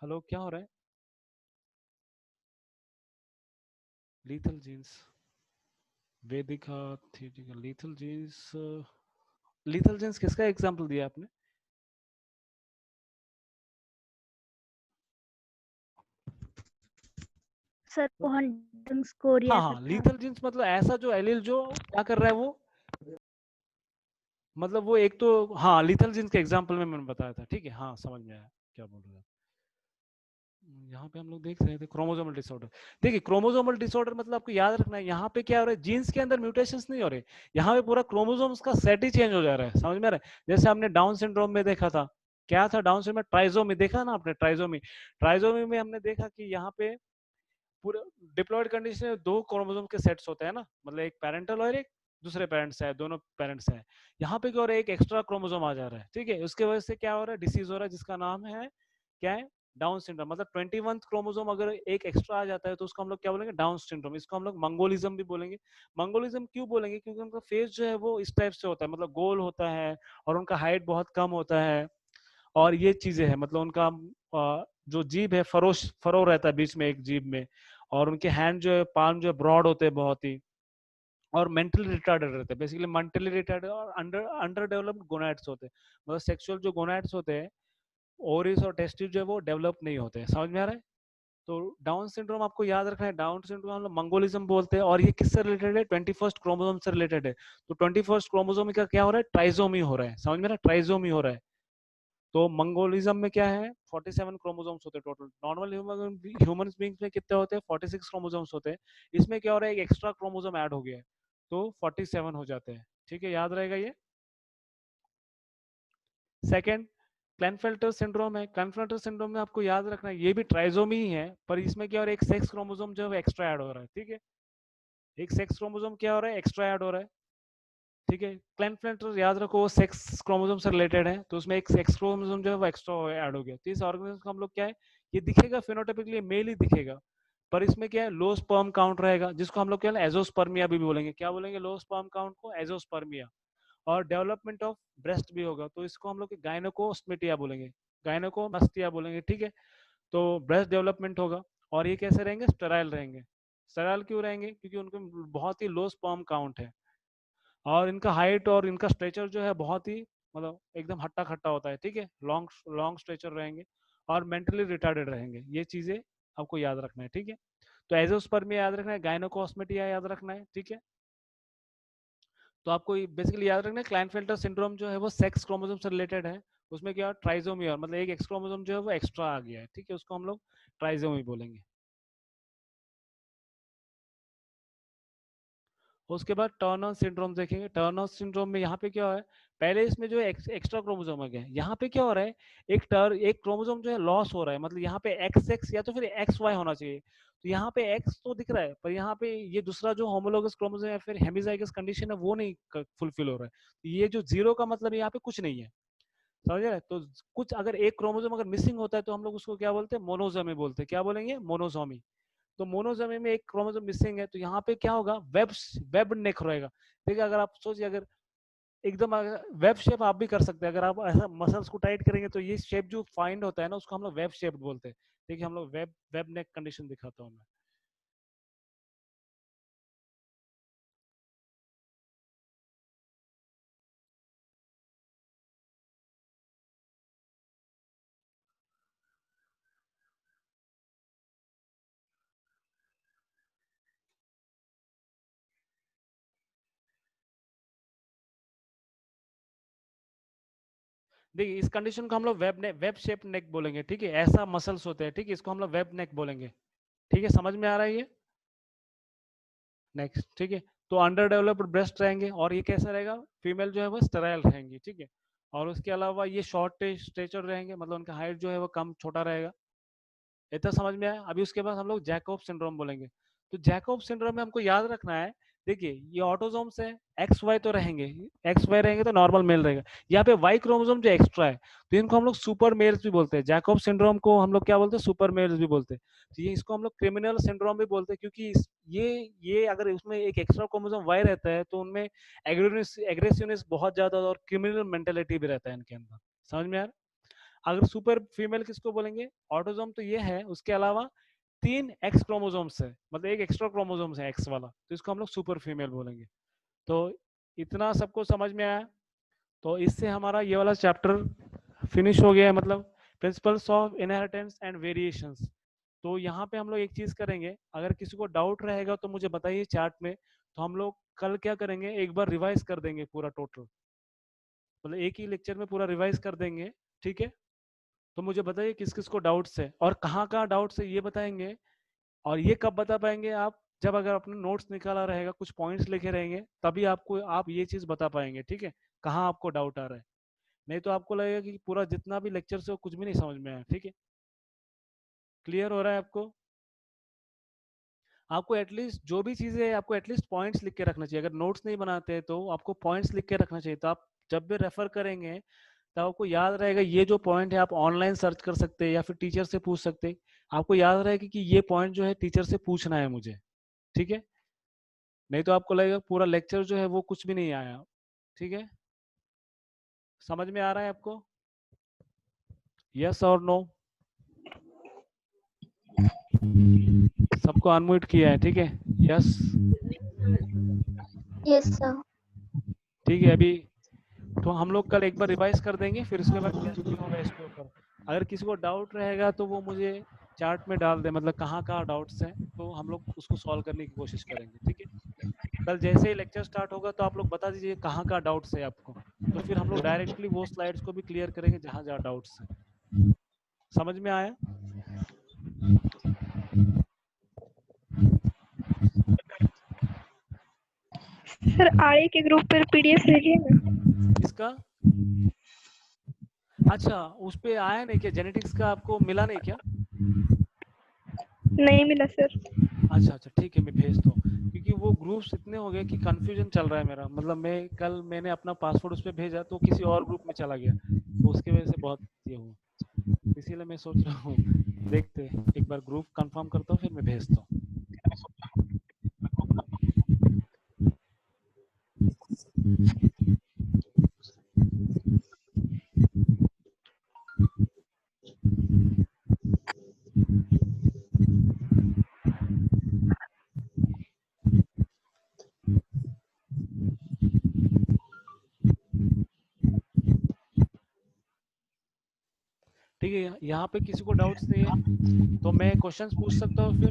हेलो, क्या हो रहा है? लीथल जीन्स, वेदिका थीटिकल लीथल जीन्स। लीथल जीन्स किसका एग्जांपल दिया आपने? सर वो हंटिंग स्कोरिया हाँ का हाँ, था। लीथल जीन्स मतलब ऐसा जो एलील जो क्या कर रहा है वो, मतलब वो एक तो, हाँ लीथल जीन्स के एग्जांपल में मैंने बताया था। ठीक है, हाँ समझ में आया क्या बोल रहे हैं। यहाँ पे हम लोग देख रहे थे क्रोमोसोमल डिसऑर्डर। देखिए क्रोमोसोमल डिसऑर्डर मतलब आपको याद रखना है, यहाँ पे क्या हो रहा है, जीन्स के अंदर म्यूटेशंस नहीं हो रहे, यहाँ पे पूरा क्रोमोसोम्स का सेट ही चेंज हो जा रहा है। समझ में आ रहा है? जैसे हमने डाउन सिंड्रोम में देखा था, क्या था डाउन सिंड्रोम में? ट्राइजोमी देखा ना आपने? ट्राइजोमी, ट्राइजोमी में हमने देखा कि यहाँ पे पूरे डिप्लॉयड कंडीशन में दो क्रोमोसोम के सेट्स होते हैं ना, मतलब एक पेरेंटल और एक दूसरे पेरेंट्स है, दोनों पेरेंट्स हैं। यहाँ पे क्या हो रहा है, एक एक्स्ट्रा क्रोमोसोम आ जा रहा है। ठीक है, उसके वजह से क्या हो रहा है, डिसीज हो रहा है जिसका नाम है क्या है, डाउन सिंड्रोम। मतलब 21th क्रोमोसोम अगर एक एक्स्ट्रा आ जाता है तो उसको हम लोग क्या बोलेंगे, डाउन सिंड्रोम। इसको हम लोग मंगोलिज्म भी बोलेंगे। मंगोलिज्म क्यों बोलेंगे, क्योंकि उनका फेस जो है वो इस टाइप से होता है, मतलब गोल होता है और उनका हाइट बहुत कम होता है, और ये चीजें हैं, मतलब उनका जो जीभ है, फरो रहता है बीच में एक जीभ में, और उनके हैंड जो है, पाम जो है, ब्रॉड होते हैं बहुत ही, और मेंटली रिटार्डेड रहते हैं। बेसिकली मेंटली रिटार्डेड और अंडर डेवलप्ड गोनाड्स होते हैं, मतलब सेक्सुअल जो गोनाड्स होते हैं, ओरिस और टेस्टिस जो है वो डेवलप नहीं होते हैं। समझ में आ रहा है? तो डाउन सिंड्रोम आपको याद रखना है, डाउन सिंड्रोम हम लोग मंगोलिज्म बोलते हैं, और ये किससे रिलेटेड है, 21st क्रोमोसोम से रिलेटेड है। तो 21st क्रोमोसोम का क्या हो रहा है, ट्राइजोमी हो रहा है। समझ में आ रहा है? ट्राइजोमी हो रहा है। तो मंगोलिज्म में क्या है, 47 क्रोमोसोम्स होते हैं टोटल। नॉर्मल ह्यूमन बींग्स में कितने होते हैं, 46 क्रोमोसोम्स होते हैं। इसमें क्या हो रहा है, एक एक्स्ट्रा क्रोमोसोम ऐड हो गया है, तो 47 हो जाते हैं। ठीक है, याद रहेगा ये। सेकंड, क्लेनफेल्टर सिंड्रोम है। क्लेनफेल्टर सिंड्रोम में आपको याद रखना है, ये भी ट्राइजोमी ही है, पर इसमें क्या हो रहा है, एक सेक्स क्रोमोसोम जो है एक्स्ट्रा ऐड हो रहा है। ठीक है, एक सेक्स क्रोमोसोम क्या हो रहा है, एक्स्ट्रा ऐड हो रहा है। ठीक है, क्लेनफेल्टर याद रखो वो सेक्स क्रोमोसोम से रिलेटेड है, तो उसमें एक सेक्स क्रोमोसोम जो है वो एक्स्ट्रा ऐड हो गया। तो इस ऑर्गेनिज्म को हम लोग क्या है, ये दिखेगा फिनोटाइपिकली मेल ही दिखेगा, पर इसमें क्या है, लो स्पर्म काउंट रहेगा, जिसको हम लोग क्या है, एजोस्पर्मिया भी बोलेंगे। क्या बोलेंगे, लो स्पर्म काउंट को एजोस्पर्मिया। और डेवलपमेंट ऑफ ब्रेस्ट भी होगा, तो इसको हम लोग गायनोकोस्मेटिया बोलेंगे, गायनोकोमास्टिया बोलेंगे। ठीक है, तो ब्रेस्ट डेवलपमेंट होगा, और ये कैसे रहेंगे, स्टेराइल रहेंगे। स्टेराइल क्यों रहेंगे, क्योंकि उनके बहुत ही लो स्पर्म काउंट है, और इनका हाइट और इनका स्ट्रेचर जो है बहुत ही, मतलब एकदम हट्टा खट्टा होता है। ठीक है, लॉन्ग लॉन्ग स्ट्रेचर रहेंगे, और मेंटली रिटार्डेड रहेंगे। ये चीजें आपको याद रखना है। ठीक है, तो एजोस्पर्मिया याद रखना है, गायनोकोस्मेटिया याद रखना है। ठीक है, तो आपको बेसिकली याद रखना है, क्लाइनफेल्टर सिंड्रोम जो है वो सेक्स क्रोमोसोम से रिलेटेड है। उसमें क्या, ट्राइजोमी, और मतलब एक एक्स क्रोमोसोम जो है वो एक्स्ट्रा आ गया है। ठीक है, उसको हम लोग ट्राइजोमी बोलेंगे। उसके बाद टर्नर सिंड्रोम देखेंगे। टर्नर सिंड्रोम में यहाँ पे क्या है, पहले इसमें जो एक्स्ट्रा क्रोमोसोम आ गया, यहाँ पे क्या हो रहा है, एक क्रोमोसोम जो है लॉस हो रहा है, मतलब यहाँ पे एक्स एक्स या तो फिर एक्स वाई होना चाहिए। तो यहाँ पे एक्स तो दिख रहा है, पर यहाँ पे ये दूसरा जो होमोलोगस क्रोमोसोम या फिर हेमिजाइगस कंडीशन है वो नहीं फुलफिल हो रहा है। तो ये जो जीरो का मतलब यहाँ पे कुछ नहीं है। समझ रहे हैं? तो कुछ अगर एक क्रोमोसोम अगर मिसिंग होता है तो हम लोग उसको क्या बोलते हैं, मोनोजोमी बोलते हैं। क्या बोलेंगे, मोनोजोमी। तो मोनोजोमी में एक क्रोमोसोम मिसिंग है, तो यहाँ पे क्या होगा, वेब नेक रहेगा। देखिए, अगर आप सोचिए, अगर एकदम वेब शेप आप भी कर सकते हैं, अगर आप ऐसा मसल्स को टाइट करेंगे तो ये शेप जो फाइंड होता है ना, उसको हम लोग वेब शेप बोलते हैं। देखिए, हम लोग वेब वेब नेक कंडीशन दिखाता हूँ मैं। देखिए इस कंडीशन को हम लोग वेब शेप नेक बोलेंगे, ठीक है, ऐसा मसल्स होते हैं, ठीक है, इसको हम लोग वेब नेक बोलेंगे, ठीक है, समझ में आ रहा है ये? नेक्स्ट, ठीक है, तो अंडर डेवलप्ड ब्रेस्ट रहेंगे और ये कैसा रहेगा, फीमेल जो है वो स्टेराइल रहेंगी, ठीक है, और उसके अलावा ये शॉर्ट स्टेचर रहेंगे, मतलब उनका हाइट जो है वो कम छोटा रहेगा, इतना समझ में आया? अभी उसके बाद हम लोग जैकब सिंड्रोम बोलेंगे। तो जैकब सिंड्रोम में हमको याद रखना है, देखिए ये ऑटोसोम्स है, एक्स वाई तो रहेंगे, एक्स वाई रहेंगे तो नॉर्मल मेल रहेगा, यहाँ पे वाई क्रोमोसोम जो एक्स्ट्रा है तो इनको हम लोग सुपर मेल्स भी बोलते हैं, जैकब सिंड्रोम को हम लोग क्या बोलते हैं, सुपर मेल्स भी बोलते हैं। तो ये इसको हम लोग क्रिमिनल सिंड्रोम भी बोलते हैं, क्योंकि ये अगर उसमें एक एक्स्ट्रा क्रोमोसोम वाई रहता है तो उनमें एग्रेसिवनेस बहुत ज्यादा और क्रिमिनल मेंटेलिटी भी रहता है इनके अंदर, समझ में आ रहा है? अगर सुपर फीमेल किसको बोलेंगे, ऑटोसोम तो ये है, उसके अलावा 3 एक्स क्रोमोसोम्स है, मतलब एक एक्स्ट्रा क्रोमोसोम्स है एक्स वाला, तो इसको हम लोग सुपर फीमेल बोलेंगे। तो इतना सबको समझ में आया? तो इससे हमारा ये वाला चैप्टर फिनिश हो गया है, मतलब principles of inheritance and variations. तो यहाँ पे हम लोग एक चीज करेंगे, अगर किसी को डाउट रहेगा तो मुझे बताइए चार्ट में, तो हम लोग कल क्या करेंगे, एक बार रिवाइज कर देंगे पूरा टोटल, मतलब एक ही लेक्चर में पूरा रिवाइज कर देंगे, ठीक है? तो मुझे बताइए किस किस को डाउट्स है और कहाँ कहाँ डाउट्स है ये बताएंगे। और ये कब बता पाएंगे आप, जब अगर अपने नोट्स निकाला रहेगा, कुछ पॉइंट्स लिखे रहेंगे, तभी आपको आप ये चीज बता पाएंगे, ठीक है, कहाँ आपको डाउट आ रहा है। नहीं तो आपको लगेगा कि पूरा जितना भी लेक्चर से वो कुछ भी नहीं समझ में आया, ठीक है? क्लियर हो रहा है आपको? आपको एटलीस्ट जो भी चीजें है आपको एटलीस्ट पॉइंट्स लिख के रखना चाहिए, अगर नोट्स नहीं बनाते हैं तो आपको पॉइंट्स लिख के रखना चाहिए, तो आप जब भी रेफर करेंगे तब आपको याद रहेगा ये जो पॉइंट है आप ऑनलाइन सर्च कर सकते हैं या फिर टीचर से पूछ सकते हैं, आपको याद रहेगा कि ये पॉइंट जो है टीचर से पूछना है मुझे, ठीक है? नहीं तो आपको लगेगा पूरा लेक्चर जो है वो कुछ भी नहीं आया, ठीक है? समझ में आ रहा है आपको? यस और नो? सबको अनम्यूट किया है, ठीक है? Yes, Yes, sir. ठीक है। अभी तो हम लोग कल एक बार रिवाइज कर देंगे, फिर उसके बाद कंटिन्यू होगा इसके ऊपर। अगर किसी को डाउट रहेगा तो वो मुझे चार्ट में डाल दे, मतलब कहाँ कहाँ डाउट्स हैं, तो हम लोग उसको सॉल्व करने की कोशिश करेंगे, ठीक है? कल जैसे ही लेक्चर स्टार्ट होगा तो आप लोग बता दीजिए कहाँ कहाँ डाउट्स है आपको, तो फिर हम लोग डायरेक्टली वो स्लाइड्स को भी क्लियर करेंगे जहाँ जहाँ डाउट्स है। समझ में आया? सर आरए के ग्रुप पर पीडीएफ भेजिए ना। इसका अच्छा उस पे आया नहीं क्या, जेनेटिक्स का आपको मिला नहीं क्या? नहीं मिला सर। अच्छा अच्छा ठीक है, मैं भेजता हूँ, क्योंकि वो ग्रुप्स इतने हो गए कि कंफ्यूजन चल रहा है मेरा, मतलब मैंने अपना पासवर्ड उस पर भेजा तो किसी और ग्रुप में चला गया, तो उसकी वजह से बहुत ये हुआ, इसीलिए मैं सोच रहा हूँ देखते एक बार ग्रुप कंफर्म करता हूँ फिर मैं भेजता हूँ। ठीक है, यहाँ पे किसी को डाउट्स नहीं है तो मैं क्वेश्चंस पूछ सकता हूँ फिर?